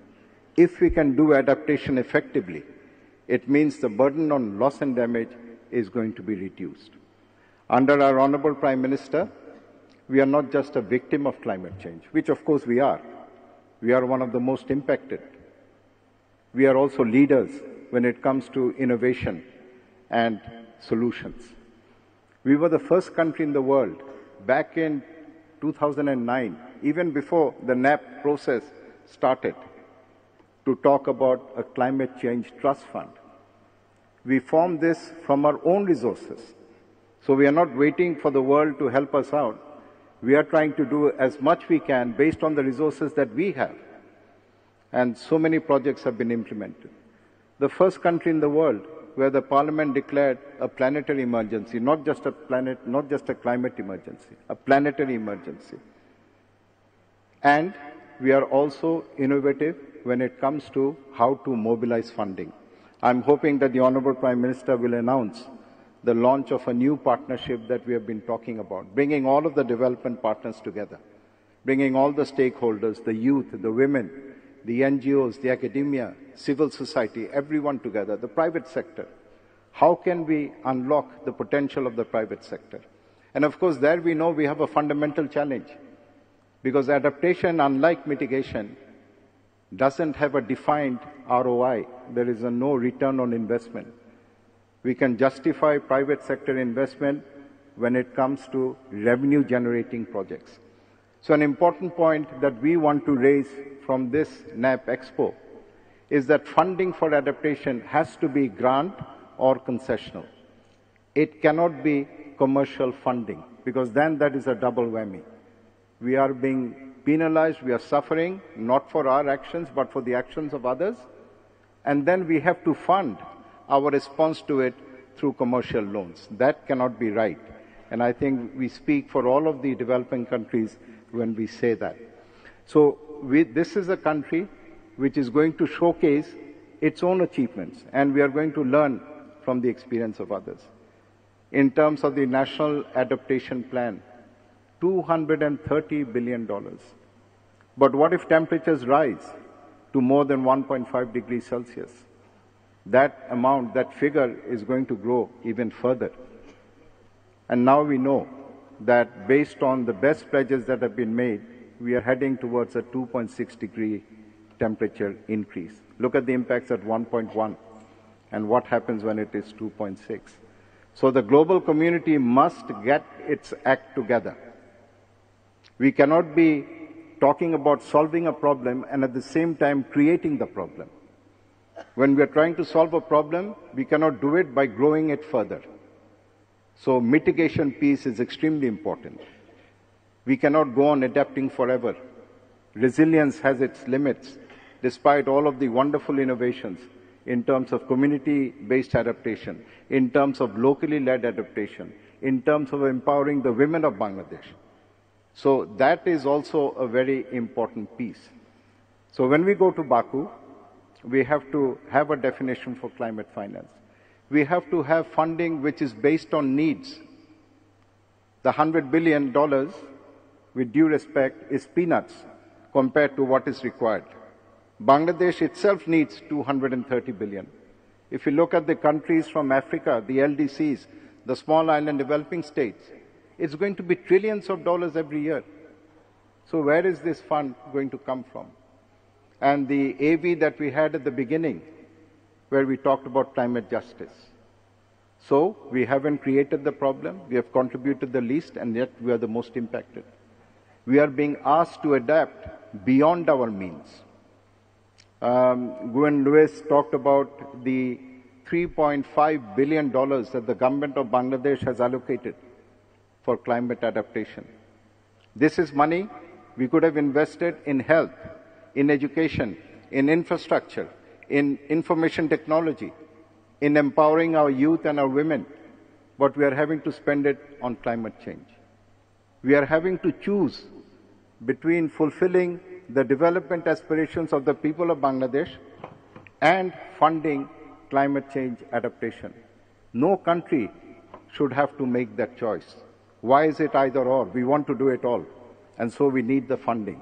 [SPEAKER 8] If we can do adaptation effectively, it means the burden on loss and damage is going to be reduced. Under our Honorable Prime Minister, we are not just a victim of climate change, which of course we are. We are one of the most impacted. We are also leaders when it comes to innovation and solutions. We were the first country in the world back in 2009, even before the NAP process started, to talk about a climate change trust fund. We formed this from our own resources. So we are not waiting for the world to help us out. We are trying to do as much we can based on the resources that we have. And so many projects have been implemented. The first country in the world where the parliament declared a planetary emergency, not just a climate emergency, a planetary emergency. And we are also innovative when it comes to how to mobilize funding. I'm hoping that the Honorable Prime Minister will announce the launch of a new partnership that we have been talking about, bringing all of the development partners together, bringing all the stakeholders, the youth, the women, the NGOs, the academia, civil society, everyone together, the private sector. How can we unlock the potential of the private sector? And of course, there we know we have a fundamental challenge, because adaptation, unlike mitigation, doesn't have a defined ROI. There is a no return on investment. We can justify private sector investment when it comes to revenue-generating projects. So an important point that we want to raise from this NAP Expo is that funding for adaptation has to be grant or concessional. It cannot be commercial funding, because then that is a double whammy. We are being penalized, we are suffering, not for our actions, but for the actions of others. And then we have to fund our response to it through commercial loans. That cannot be right. And I think we speak for all of the developing countries when we say that. So this is a country which is going to showcase its own achievements, and we are going to learn from the experience of others. In terms of the National Adaptation Plan, $230 billion. But what if temperatures rise to more than 1.5 degrees Celsius? That amount, that figure is going to grow even further. And now we know that based on the best pledges that have been made, we are heading towards a 2.6 degree temperature increase. Look at the impacts at 1.1 and what happens when it is 2.6. So the global community must get its act together. We cannot be talking about solving a problem and at the same time creating the problem. When we are trying to solve a problem, we cannot do it by growing it further. So mitigation piece is extremely important. We cannot go on adapting forever. Resilience has its limits, despite all of the wonderful innovations in terms of community-based adaptation, in terms of locally led adaptation, in terms of empowering the women of Bangladesh. So that is also a very important piece. So when we go to Baku, we have to have a definition for climate finance. We have to have funding which is based on needs. The $100 billion, with due respect, is peanuts compared to what is required. Bangladesh itself needs $230 billion. If you look at the countries from Africa, the LDCs, the small island developing states, it's going to be trillions of dollars every year. So where is this fund going to come from? And the AV that we had at the beginning, where we talked about climate justice. So we haven't created the problem, we have contributed the least, and yet we are the most impacted. We are being asked to adapt beyond our means. Gwen Lewis talked about the $3.5 billion that the government of Bangladesh has allocated for climate adaptation. This is money we could have invested in health, in education, in infrastructure, in information technology, in empowering our youth and our women, but we are having to spend it on climate change. We are having to choose between fulfilling the development aspirations of the people of Bangladesh and funding climate change adaptation. No country should have to make that choice. Why is it either or? We want to do it all, and so we need the funding.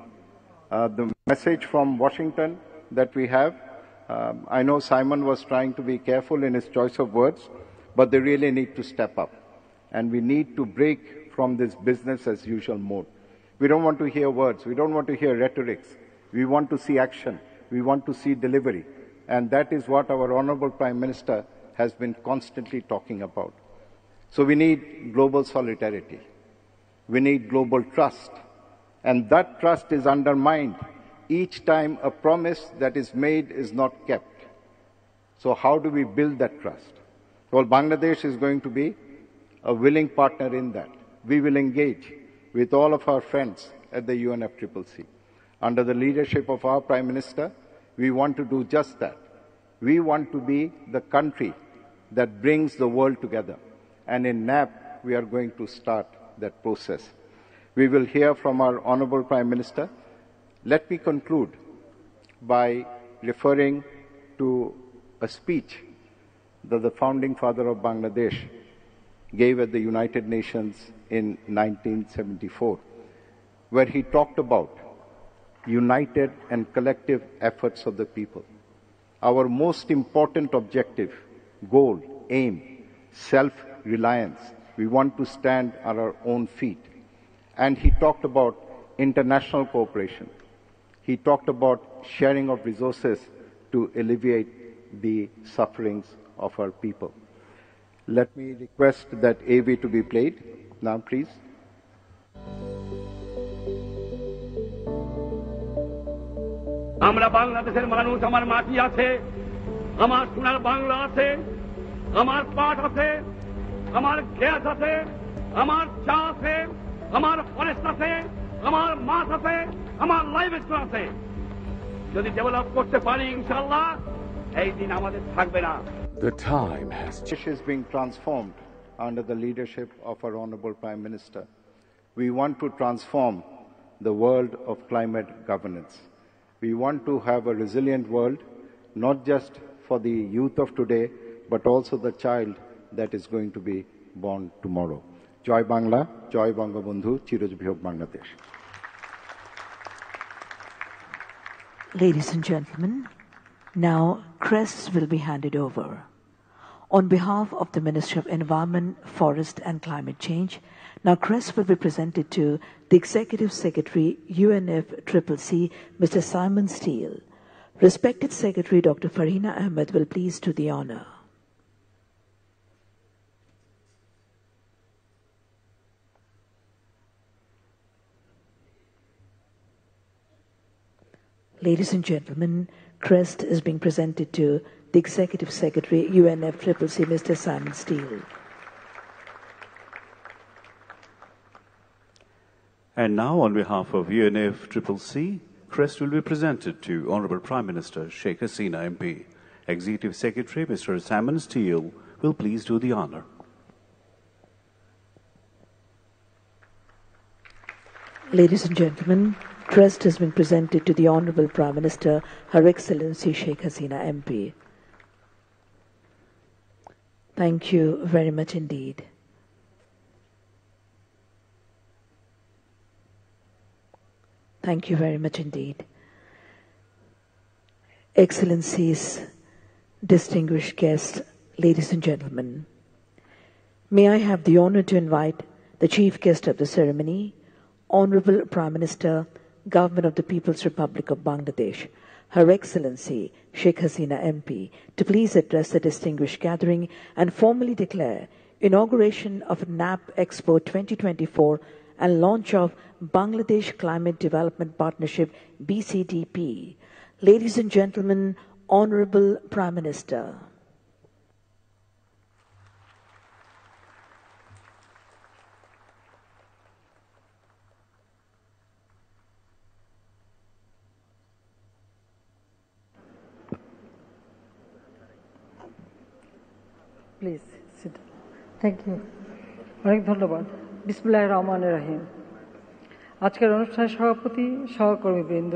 [SPEAKER 8] The message from Washington that we have, I know Simon was trying to be careful in his choice of words, but they really need to step up. And we need to break from this business as usual mode. We don't want to hear words. We don't want to hear rhetorics. We want to see action. We want to see delivery. And that is what our Honorable Prime Minister has been constantly talking about. So we need global solidarity. We need global trust. And that trust is undermined each time a promise that is made is not kept. So how do we build that trust? Well, Bangladesh is going to be a willing partner in that. We will engage with all of our friends at the UNFCCC. Under the leadership of our Prime Minister, we want to do just that. We want to be the country that brings the world together. And in NAP, we are going to start that process. We will hear from our Honorable Prime Minister. Let me conclude by referring to a speech that the founding father of Bangladesh gave at the United Nations in 1974, where he talked about united and collective efforts of the people. Our most important objective, goal, aim, self-reliance. We want to stand on our own feet. And he talked about international cooperation. He talked about sharing of resources to alleviate the sufferings of our people. Let me request that AV to be played. Now, please.
[SPEAKER 9] আমরা বাংলাদেশের মানুষ, আমার মাটি আছে, আমার সোনার বাংলা আছে, আমার পাট আছে, আমার গ্যাস আছে, আমার চা আছে, আমার ফরেস্ট আছে, আমার মাছ আছে, আমার লাইভ স্টোর আছে। যদি ডেভেলপ করতে পারি ইনশাআল্লাহ এই দিন আমাদের থাকবে না।
[SPEAKER 10] The time has
[SPEAKER 8] changed. Is being transformed under the leadership of our Honorable Prime Minister. We want to transform the world of climate governance. We want to have a resilient world, not just for the youth of today, but also the child that is going to be born tomorrow. Joy Bangla, Joy Bangabandhu, Chirojbihok Bangladesh.
[SPEAKER 2] Ladies and gentlemen, now crests will be handed over. On behalf of the Ministry of Environment, Forest and Climate Change, now crests will be presented to the Executive Secretary, UNFCCC, Mr. Simon Steele. Respected Secretary Dr. Farhina Ahmed will please do the honor. Ladies and gentlemen, crest is being presented to the Executive Secretary, UNFCCC, Mr. Simon Steele.
[SPEAKER 1] And now, on behalf of UNFCCC, crest will be presented to Honorable Prime Minister Sheikh Hasina MP. Executive Secretary, Mr. Simon Steele, will please do the honor.
[SPEAKER 2] Ladies and gentlemen, crest has been presented to the Honorable Prime Minister, Her Excellency Sheikh Hasina MP. Thank you very much indeed. Thank you very much indeed. Excellencies, distinguished guests, ladies and gentlemen, may I have the honor to invite the chief guest of the ceremony, Honorable Prime Minister, Government of the People's Republic of Bangladesh, Her Excellency Sheikh Hasina MP, to please address the distinguished gathering and formally declare inauguration of NAP Expo 2024 and launch of Bangladesh Climate Development Partnership BCDP. Ladies and gentlemen, Honorable Prime Minister.
[SPEAKER 11] Please sit thank you অনেক ধন্যবাদ বিসমিল্লাহির রহমানির রহিম আজকের অনুষ্ঠানের সভাপতি সহকর্মীবৃন্দ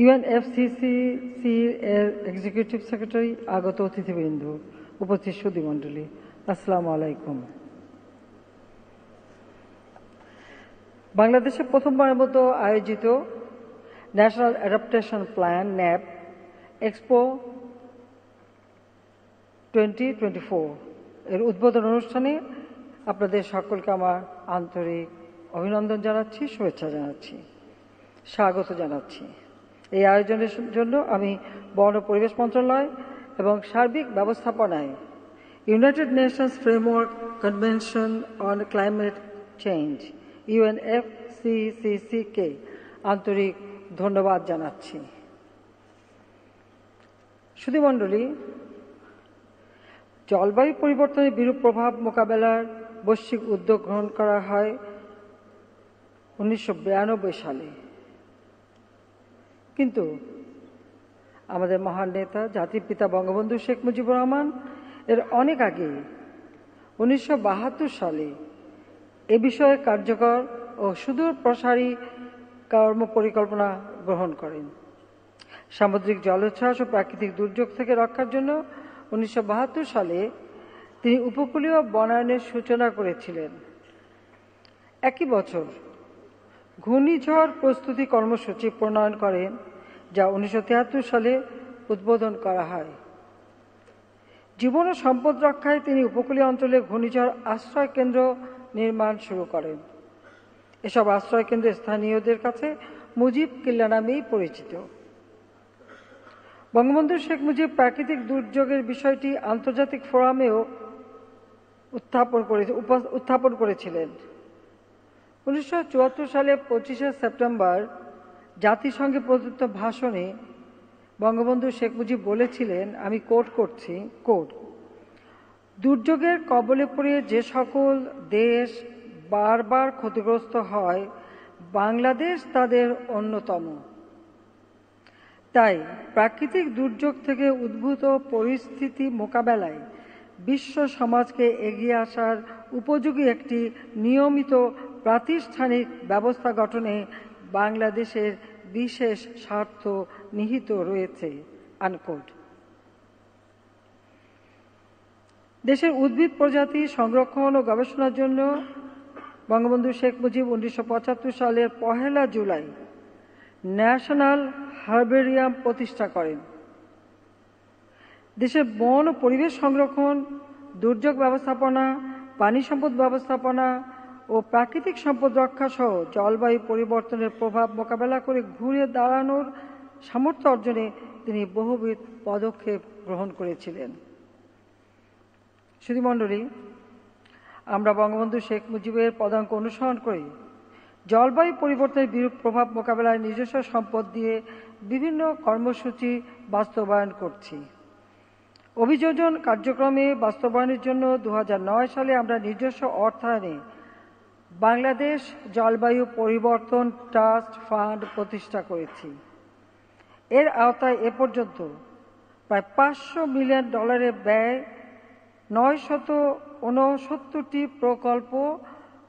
[SPEAKER 11] UNFCCC এর executive secretary আগত অতিথিবৃন্দ উপস্থিত সুধীমণ্ডলী আসসালামু আলাইকুম বাংলাদেশে প্রথমবারের মতো আয়োজিত national adaptation plan nap expo 2024 এর উদ্বোধন অনুষ্ঠানে আপনাদের সকলকে আমার আন্তরিক অভিনন্দন জানাচ্ছি, শুভেচ্ছা জানাচ্ছি, স্বাগত জানাচ্ছি। এই আয়োজনের জন্য আমি বন ও পরিবেশ মন্ত্রণালয় এবং সার্বিক ব্যবস্থাপনায় United Nations framework convention on climate change UNFCCC কে আন্তরিক ধন্যবাদ জানাচ্ছি। সুধীমণ্ডলী, জলবায়ু পরিবর্তনের বিরূপ প্রভাব মোকাবেলার বৈশ্বিক উদ্যোগ গ্রহণ করা হয় 1992 সালে, কিন্তু আমাদের মহান নেতা জাতির পিতা বঙ্গবন্ধু শেখ মুজিবুর রহমান এর অনেক আগে 1972 সালে এ বিষয়ে কার্যকর ও সুদূর প্রসারী কর্মপরিকল্পনা গ্রহণ করেন। সামুদ্রিক জলোচ্ছ্বাস ও প্রাকৃতিক দুর্যোগ থেকে রক্ষার জন্য 1972 সালে তিনি উপকূলীয় বনায়নের সূচনা করেছিলেন। একই বছর ঘূর্ণিঝড় প্রস্তুতি কর্মসূচি প্রণয়ন করেন, যা 1973 সালে উদ্বোধন করা হয়। জীবন ও সম্পদ রক্ষায় তিনি উপকূলীয় অঞ্চলে ঘূর্ণিঝড় আশ্রয় কেন্দ্র নির্মাণ শুরু করেন। এসব আশ্রয় কেন্দ্র স্থানীয়দের কাছে মুজিব কিল্লা নামেই পরিচিত। বঙ্গবন্ধু শেখ মুজিব প্রাকৃতিক দুর্যোগের বিষয়টি আন্তর্জাতিক ফোরামেও উত্থাপন করেছিলেন। 1974 সালে 25শে সেপ্টেম্বর জাতিসংঘে প্রদত্ত ভাষণে বঙ্গবন্ধু শেখ মুজিব বলেছিলেন, আমি কোট করছি, দুর্যোগের কবলে পড়ে যে সকল দেশ বারবার ক্ষতিগ্রস্ত হয়, বাংলাদেশ তাদের অন্যতম। তাই প্রাকৃতিক দুর্যোগ থেকে উদ্ভূত পরিস্থিতি মোকাবেলায় বিশ্ব সমাজকে এগিয়ে আসার উপযোগী একটি নিয়মিত প্রাতিষ্ঠানিক ব্যবস্থা গঠনে বাংলাদেশের বিশেষ স্বার্থ নিহিত রয়েছে। আনকোট। দেশের উদ্ভিদ প্রজাতি সংরক্ষণ ও গবেষণার জন্য বঙ্গবন্ধু শেখ মুজিব 1975 সালের 1 জুলাই ন্যাশনাল হার্বেরিয়াম প্রতিষ্ঠা করেন। দেশের বন ও পরিবেশ সংরক্ষণ, দুর্যোগ ব্যবস্থাপনা, পানি সম্পদ ব্যবস্থাপনা ও প্রাকৃতিক সম্পদ রক্ষা সহ জলবায়ু পরিবর্তনের প্রভাব মোকাবেলা করে ঘুরে দাঁড়ানোর সামর্থ্য অর্জনে তিনি বহুবিধ পদক্ষেপ গ্রহণ করেছিলেন। সুধীমণ্ডলী, আমরা বঙ্গবন্ধু শেখ মুজিবের পদাঙ্ক অনুসরণ করি জলবায়ু পরিবর্তনের বিরূপ প্রভাব মোকাবেলায় নিজস্ব সম্পদ দিয়ে বিভিন্ন কর্মসূচি বাস্তবায়ন করছি। অভিযোজন কার্যক্রমে বাস্তবায়নের জন্য 2009 সালে আমরা নিজস্ব অর্থায়নে বাংলাদেশ জলবায়ু পরিবর্তন ট্রাস্ট ফান্ড প্রতিষ্ঠা করেছি। এর আওতায় এ পর্যন্ত প্রায় $500 মিলিয়ন ব্যয় 969টি প্রকল্প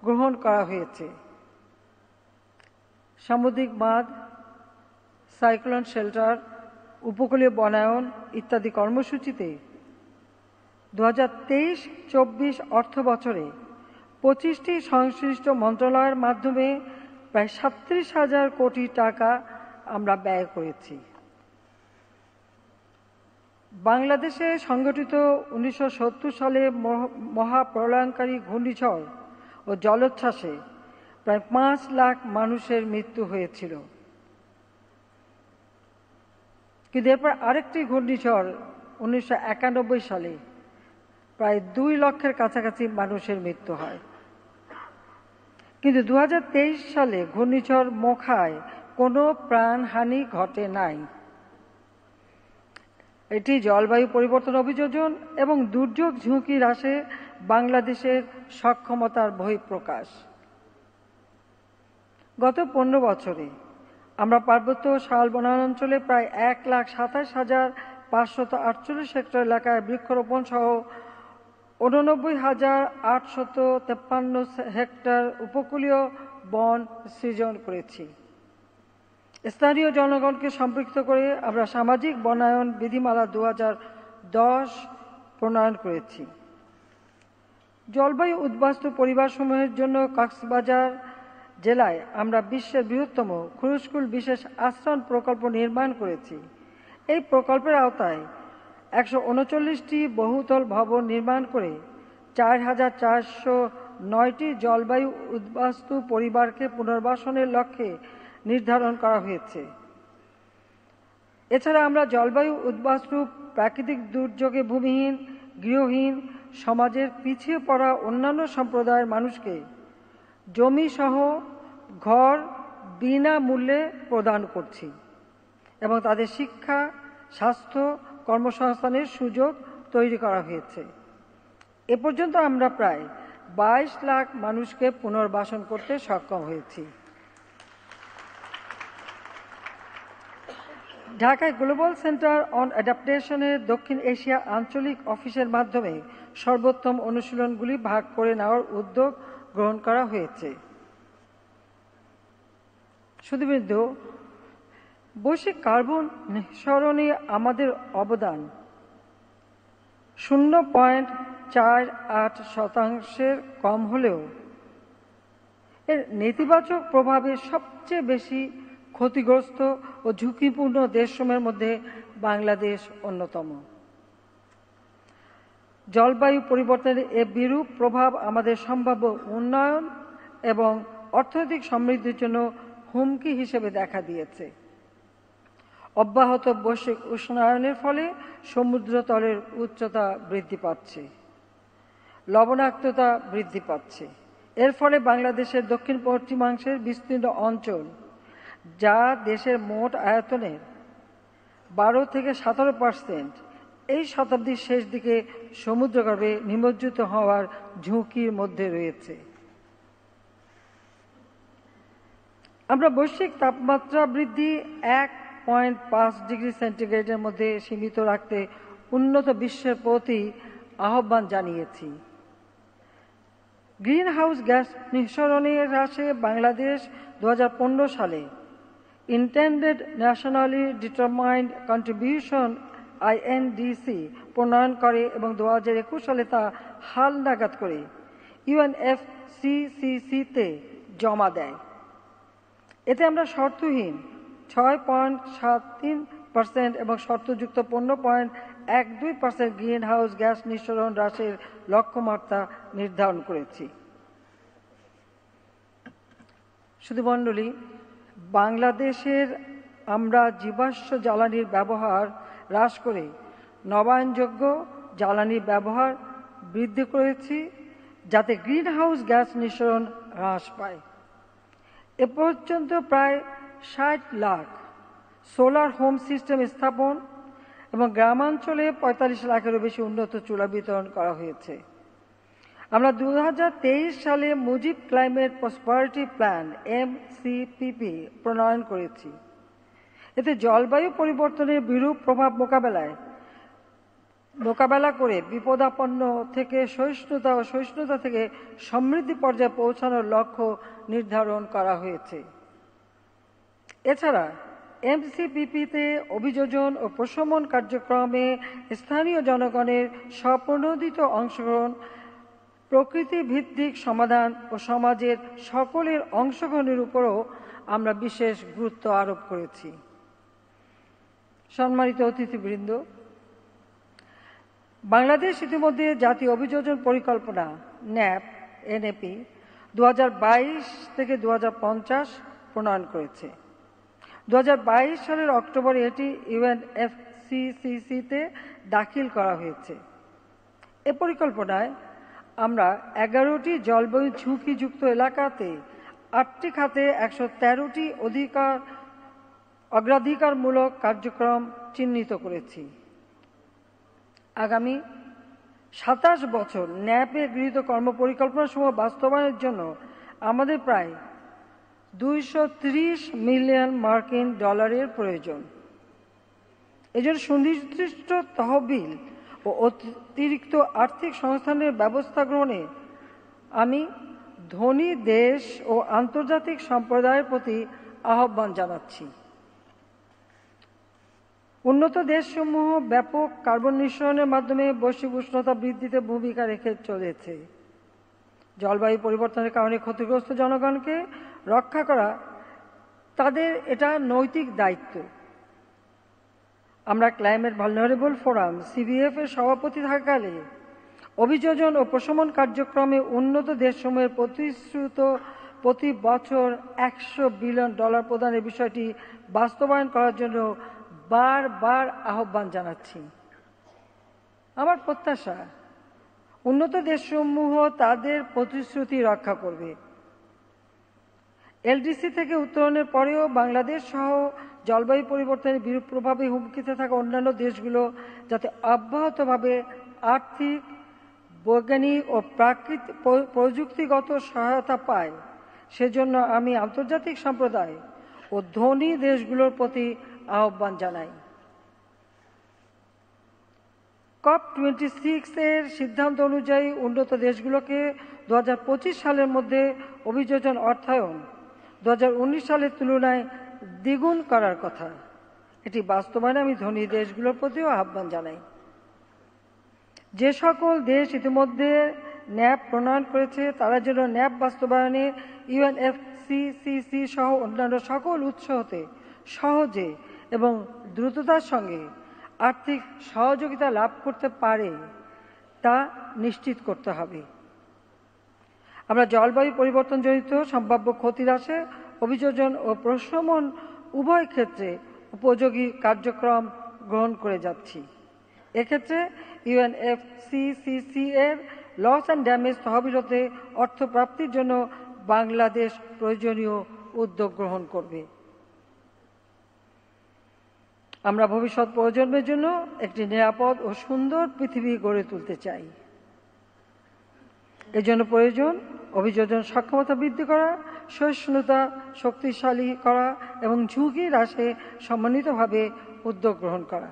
[SPEAKER 11] গ্রহণ করা হয়েছে। সামুদ্রিক বাঁধ, সাইক্লোন শেল্টার, উপকূলীয় বনায়ন ইত্যাদি কর্মসূচিতে 2023-24 অর্থ বছরে 25টি সংশ্লিষ্ট মন্ত্রণালয়ের মাধ্যমে প্রায় 37,000 কোটি টাকা আমরা ব্যয় করেছি। বাংলাদেশে সংঘটিত 1970 সালে মহাপ্রলয়ঙ্কারী ঘূর্ণিঝড় ও জলোচ্ছ্বাসে প্রায় 5 লাখ মানুষের মৃত্যু হয়েছিল, কিন্তু এরপর আরেকটি ঘূর্ণিঝড় 1991 সালে প্রায় 2 লক্ষের কাছাকাছি মানুষের মৃত্যু হয়। কিন্তু 2023 সালে ঘূর্ণিঝড় মোখায় কোনো প্রাণহানি ঘটে নাই। এটি জলবায়ু পরিবর্তন অভিযোজন এবং দুর্যোগ ঝুঁকি হ্রাসে বাংলাদেশের সক্ষমতার বহিঃপ্রকাশ। গত 15 বছরে আমরা পার্বত্য শাল বনাঞ্চলে প্রায় 1,27,548 হেক্টর এলাকায় বৃক্ষরোপণ সহ 89,853 হেক্টর উপকূলীয় বন সৃজন করেছি। স্থানীয় জনগণকে সম্পৃক্ত করে আমরা সামাজিক বনায়ন বিধিমালা 2010 প্রণয়ন করেছি। জলবায়ু উদ্বাস্তু পরিবারসমূহের জন্য কক্সবাজার জেলায় আমরা বিশ্বের বৃহত্তম খুরুশকুল বিশেষ আশ্রয়ণ প্রকল্প নির্মাণ করেছি। এই প্রকল্পের আওতায় 139টি বহুতল ভবন নির্মাণ করে 4,409টি জলবায়ু উদ্বাস্তু পরিবারকে পুনর্বাসনের লক্ষ্যে নির্ধারণ করা হয়েছে। এছাড়া আমরা জলবায়ু উদ্বাস্তু প্রাকৃতিক দুর্যোগে ভূমিহীন, গৃহহীন, সমাজের পিছিয়ে পড়া অন্যান্য সম্প্রদায়ের মানুষকে জমি সহ ঘর বিনামূল্যে প্রদান করছি এবং তাদের শিক্ষা, স্বাস্থ্য, কর্মসংস্থানের সুযোগ তৈরি করা হয়েছে। এ পর্যন্ত আমরা প্রায় 22 লাখ মানুষকে পুনর্বাসন করতে সক্ষম হয়েছি। ঢাকায় গ্লোবাল সেন্টার অন অ্যাডাপ্টেশনের দক্ষিণ এশিয়া আঞ্চলিক অফিসের মাধ্যমে সর্বোত্তম অনুশীলনগুলি ভাগ করে নেওয়ার উদ্যোগ গ্রহণ করা হয়েছে। সুধীবৃন্দ, বৈশ্বিক কার্বন নিঃসরণে আমাদের অবদান 0.48% কম হলেও এর নেতিবাচক প্রভাবে সবচেয়ে বেশি ক্ষতিগ্রস্ত ও ঝুঁকিপূর্ণ দেশসমূহের মধ্যে বাংলাদেশ অন্যতম। জলবায়ু পরিবর্তনের এ বিরূপ প্রভাব আমাদের সম্ভাব্য উন্নয়ন এবং অর্থনৈতিক সমৃদ্ধির জন্য হুমকি হিসেবে দেখা দিয়েছে। অব্যাহত বৈশ্বিক উষ্ণায়নের ফলে সমুদ্রতলের উচ্চতা বৃদ্ধি পাচ্ছে, লবণাক্ততা বৃদ্ধি পাচ্ছে। এর ফলে বাংলাদেশের দক্ষিণ পশ্চিমাংশের বিস্তীর্ণ অঞ্চল, যা দেশের মোট আয়তনের 12 থেকে 17%, এই শতাব্দীর শেষ দিকে সমুদ্রগর্ভে নিমজ্জিত হওয়ার ঝুঁকির মধ্যে রয়েছে। আমরা বৈশ্বিক তাপমাত্রা বৃদ্ধি 1.5 ডিগ্রি সেন্টিগ্রেডের মধ্যে সীমিত রাখতে উন্নত বিশ্বের প্রতি আহ্বান জানিয়েছি। গ্রিন হাউস গ্যাস নিঃসরণে হ্রাসে বাংলাদেশ 2015 সালে intended nationally determined contribution INDC প্রণয়ন করে এবং 2021 সালে তা হালনাগাদ করে UNFCCC-তে জমা দেয়। এতে আমরা শর্তহীন 6.73% এবং শর্তযুক্ত 15.12% গ্রিন হাউস গ্যাস নিঃসরণ হ্রাসের লক্ষ্যমাত্রা নির্ধারণ করেছি। সুধীমণ্ডলী, বাংলাদেশের আমরা জীবাশ্ম জ্বালানির ব্যবহার হ্রাস করে নবায়নযোগ্য জ্বালানির ব্যবহার বৃদ্ধি করেছি, যাতে গ্রিন হাউস গ্যাস নিঃসরণ হ্রাস পায়। এ পর্যন্ত প্রায় 60 লাখ সোলার হোম সিস্টেম স্থাপন এবং গ্রামাঞ্চলে 45 লাখেরও বেশি উন্নত চুলা বিতরণ করা হয়েছে। আমরা 2023 সালে Mujib climate prosperity plan MCPP প্রণয়ন করেছি। এতে জলবায়ু পরিবর্তনের বিরূপ প্রভাব মোকাবেলা করে বিপদাপন্ন থেকে সহিষ্ণুতা ও সহিষ্ণুতা থেকে সমৃদ্ধি পর্যায়ে পৌঁছানোর লক্ষ্য নির্ধারণ করা হয়েছে। এছাড়া MCPP-তে অভিযোজন ও প্রশমন কার্যক্রমে স্থানীয় জনগণের স্বপ্রণোদিত অংশগ্রহণ, প্রকৃতি ভিত্তিক সমাধান ও সমাজের সকলের অংশগ্রহণের উপরও আমরা বিশেষ গুরুত্ব আরোপ করেছি। সম্মানিত অতিথিবৃন্দ, বাংলাদেশ ইতিমধ্যে জাতীয় অভিযোজন পরিকল্পনা NAP 2022 থেকে 2050 প্রণয়ন করেছে। 2022 সালের অক্টোবরে এটি UNFCCC-তে দাখিল করা হয়েছে। এ পরিকল্পনায় আমরা 11টি জলবায়ু ঝুঁকিযুক্ত এলাকাতে 8টি খাতে 113টি অগ্রাধিকারমূলক কার্যক্রম চিহ্নিত করেছি। আগামী 27 বছর ন্যাপে গৃহীত কর্মপরিকল্পনাসমূহ বাস্তবায়নের জন্য আমাদের প্রায় $230 মিলিয়ন প্রয়োজন। এজন্য সুনির্দিষ্ট তহবিল ও অতিরিক্ত আর্থিক সংস্থানের ব্যবস্থা গ্রহণে আমি ধনী দেশ ও আন্তর্জাতিক সম্প্রদায়ের প্রতি আহ্বান জানাচ্ছি। উন্নত দেশসমূহ ব্যাপক কার্বন নিঃসরণের মাধ্যমে বৈশ্বিক উষ্ণতা বৃদ্ধিতে ভূমিকা রেখে চলেছে। জলবায়ু পরিবর্তনের কারণে ক্ষতিগ্রস্ত জনগণকে রক্ষা করা তাদের এটা নৈতিক দায়িত্ব। আমরা ক্লাইমেট ভালনারেবল ফোরাম সিবিএফ এর সভাপতি থাকাকালে অভিযোজন ও প্রশমন কার্যক্রমে উন্নত দেশসমূহের প্রতিশ্রুত প্রতি বছর $100 বিলিয়ন প্রদানের বিষয়টি বাস্তবায়ন করার জন্য বারবার আহ্বান জানাচ্ছি। আমার প্রত্যাশা উন্নত দেশসমূহ তাদের প্রতিশ্রুতি রক্ষা করবে। এলডিসি থেকে উত্তরণের পরেও বাংলাদেশ সহ জলবায়ু পরিবর্তনের বিরূপ প্রভাবে হুমকিতে থাকা অন্যান্য দেশগুলো যাতে অব্যাহতভাবে আর্থিক, বৈজ্ঞানিক ও প্রযুক্তিগত সহায়তা পায়, সেজন্য আমি আন্তর্জাতিক সম্প্রদায় ও ধনী দেশগুলোর প্রতি আহ্বান জানাই। COP26 এর সিদ্ধান্ত অনুযায়ী উন্নত দেশগুলোকে 2025 সালের মধ্যে অভিযোজন অর্থায়ন 2019 সালের তুলনায় দ্বিগুণ করার কথা। এটি বাস্তবায়নে আমি ধনী দেশগুলোর প্রতিও আহ্বান জানাই। যে সকল দেশ ইতিমধ্যে ন্যাপ প্রণয়ন করেছে তারা যেন ন্যাপ বাস্তবায়নে UNFCCC সহ অন্যান্য সকল উৎস হতে সহজে এবং দ্রুততার সঙ্গে আর্থিক সহযোগিতা লাভ করতে পারে তা নিশ্চিত করতে হবে। আমরা জলবায়ু পরিবর্তনজনিত সম্ভাব্য ক্ষতি হ্রাসে অভিযোজন ও প্রশমন উভয় ক্ষেত্রে উপযোগী কার্যক্রম গ্রহণ করে যাচ্ছি। এক্ষেত্রে UNFCCC এর লস অ্যান্ড ড্যামেজ তহবিলতে অর্থ প্রাপ্তির জন্য বাংলাদেশ প্রয়োজনীয় উদ্যোগ গ্রহণ করবে। আমরা ভবিষ্যৎ প্রজন্মের জন্য একটি নিরাপদ ও সুন্দর পৃথিবী গড়ে তুলতে চাই। এর জন্য প্রয়োজন অভিযোজন সক্ষমতা বৃদ্ধি করা, সহিষ্ণুতা শক্তিশালী করা এবং ঝুঁকি হ্রাসে সমন্বিতভাবে উদ্যোগ গ্রহণ করা।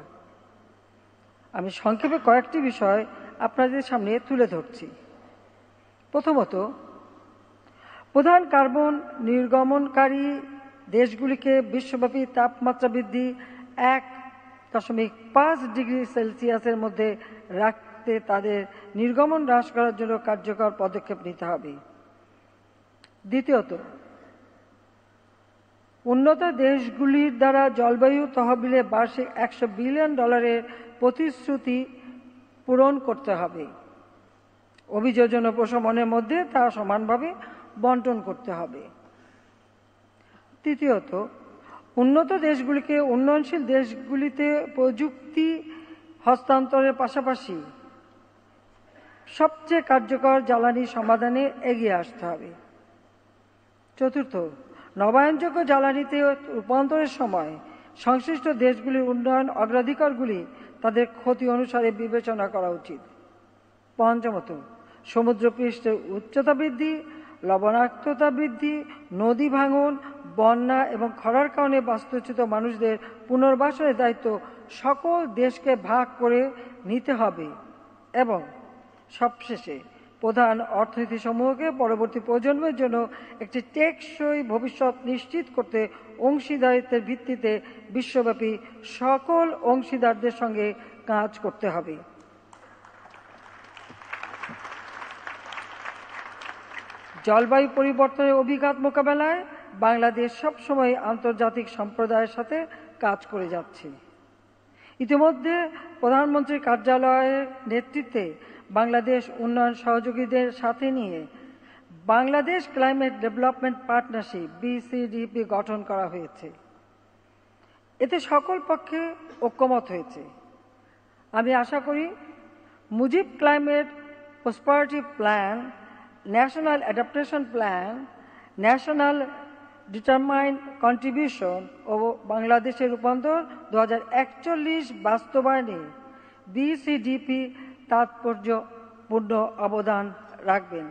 [SPEAKER 11] আমি সংক্ষেপে কয়েকটি বিষয় আপনাদের সামনে তুলে ধরছি। প্রথমত, প্রধান কার্বন নির্গমনকারী দেশগুলিকে বিশ্বব্যাপী তাপমাত্রা বৃদ্ধি 1.5 ডিগ্রি সেলসিয়াসের মধ্যে রাখতে তাদের নির্গমন হ্রাস করার জন্য কার্যকর পদক্ষেপ নিতে হবে। দ্বিতীয়ত, উন্নত দেশগুলির দ্বারা জলবায়ু তহবিলে বার্ষিক $100 বিলিয়ন প্রতিশ্রুতি পূরণ করতে হবে। অভিযোজন ও প্রশমনের মধ্যে তা সমানভাবে বন্টন করতে হবে। তৃতীয়ত, উন্নত দেশগুলিকে উন্নয়নশীল দেশগুলিতে প্রযুক্তি হস্তান্তরের পাশাপাশি সবচেয়ে কার্যকর জ্বালানি সমাধানে এগিয়ে আসতে হবে। চতুর্থ, নবায়নযোগ্য জ্বালানিতে রূপান্তরের সময় সংশ্লিষ্ট দেশগুলির উন্নয়ন অগ্রাধিকারগুলি তাদের ক্ষতি অনুসারে বিবেচনা করা উচিত। পঞ্চমত, সমুদ্রপৃষ্ঠের উচ্চতা বৃদ্ধি, লবণাক্ততা বৃদ্ধি, নদী ভাঙন, বন্যা এবং খরার কারণে বাস্তুচ্যুত মানুষদের পুনর্বাসনের দায়িত্ব সকল দেশকে ভাগ করে নিতে হবে। এবং সবশেষে প্রধান অর্থনীতি সমূহকে পরবর্তী প্রজন্মের জন্য একটি টেকসই ভবিষ্যৎ নিশ্চিত করতে অংশীদারিত্বের ভিত্তিতে বিশ্বব্যাপী সকল অংশীদারদের সঙ্গে কাজ করতে হবে। জলবায়ু পরিবর্তনের অভিঘাত মোকাবেলায় বাংলাদেশ সবসময় আন্তর্জাতিক সম্প্রদায়ের সাথে কাজ করে যাচ্ছে। ইতিমধ্যে প্রধানমন্ত্রীর কার্যালয়ের নেতৃত্বে বাংলাদেশ উন্নয়ন সহযোগীদের সাথে নিয়ে Bangladesh climate development partnership BCPD গঠন করা হয়েছে। এতে সকল পক্ষে ঐক্যমত হয়েছে। আমি আশা করি Mujib climate prosperity plan, national adaptation plan, national determined contribution ও বাংলাদেশের রূপান্তর 2041 বাস্তবায়নে BCPD তাৎপর্যপূর্ণ অবদান রাখবেন।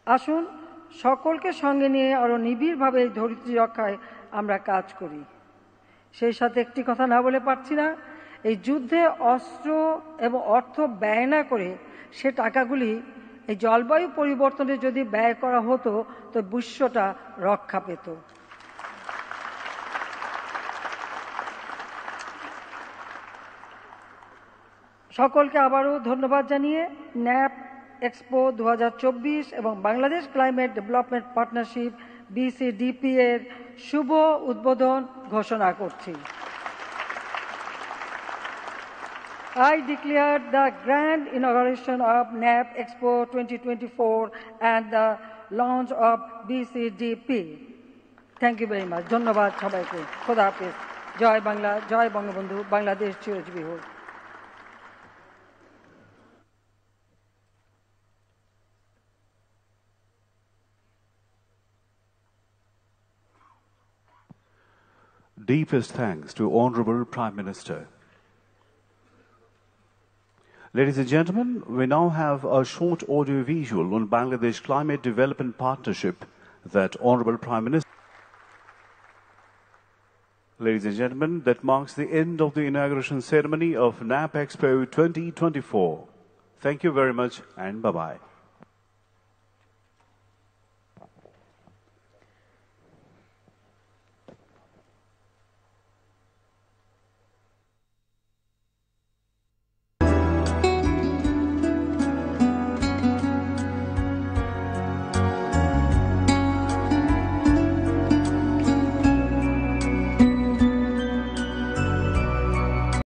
[SPEAKER 11] আসুন সকলকে সঙ্গে নিয়ে আরো নিবিড়ভাবে এই ধরিত্রী রক্ষায় আমরা কাজ করি। সেই সাথে একটি কথা না বলে পারছি না, এই যুদ্ধে অস্ত্র এবং অর্থ ব্যয় না করে সে টাকাগুলি এই জলবায়ু পরিবর্তনে যদি ব্যয় করা হতো তো বিশ্বটা রক্ষা পেত। সকলকে আবারও ধন্যবাদ জানিয়ে ন্যাপ এক্সপো 2024 এবং Bangladesh climate development partnership BCDP এর শুভ উদ্বোধন ঘোষণা করছি। I declare the grand inauguration of NAP Expo 2024 and the launch of BCDP. Thank you very much. ধন্যবাদ সবাইকে। খোদা হাফেজ। জয় বাংলা, জয় বঙ্গবন্ধু, বাংলাদেশ চিরজীবী হোক।
[SPEAKER 1] Deepest thanks to Honorable Prime Minister. Ladies and gentlemen, we now have a short audio visual on Bangladesh Climate Development Partnership that Honorable Prime Minister. Ladies and gentlemen, that marks the end of the inauguration ceremony of NAP Expo 2024. Thank you very much and bye-bye.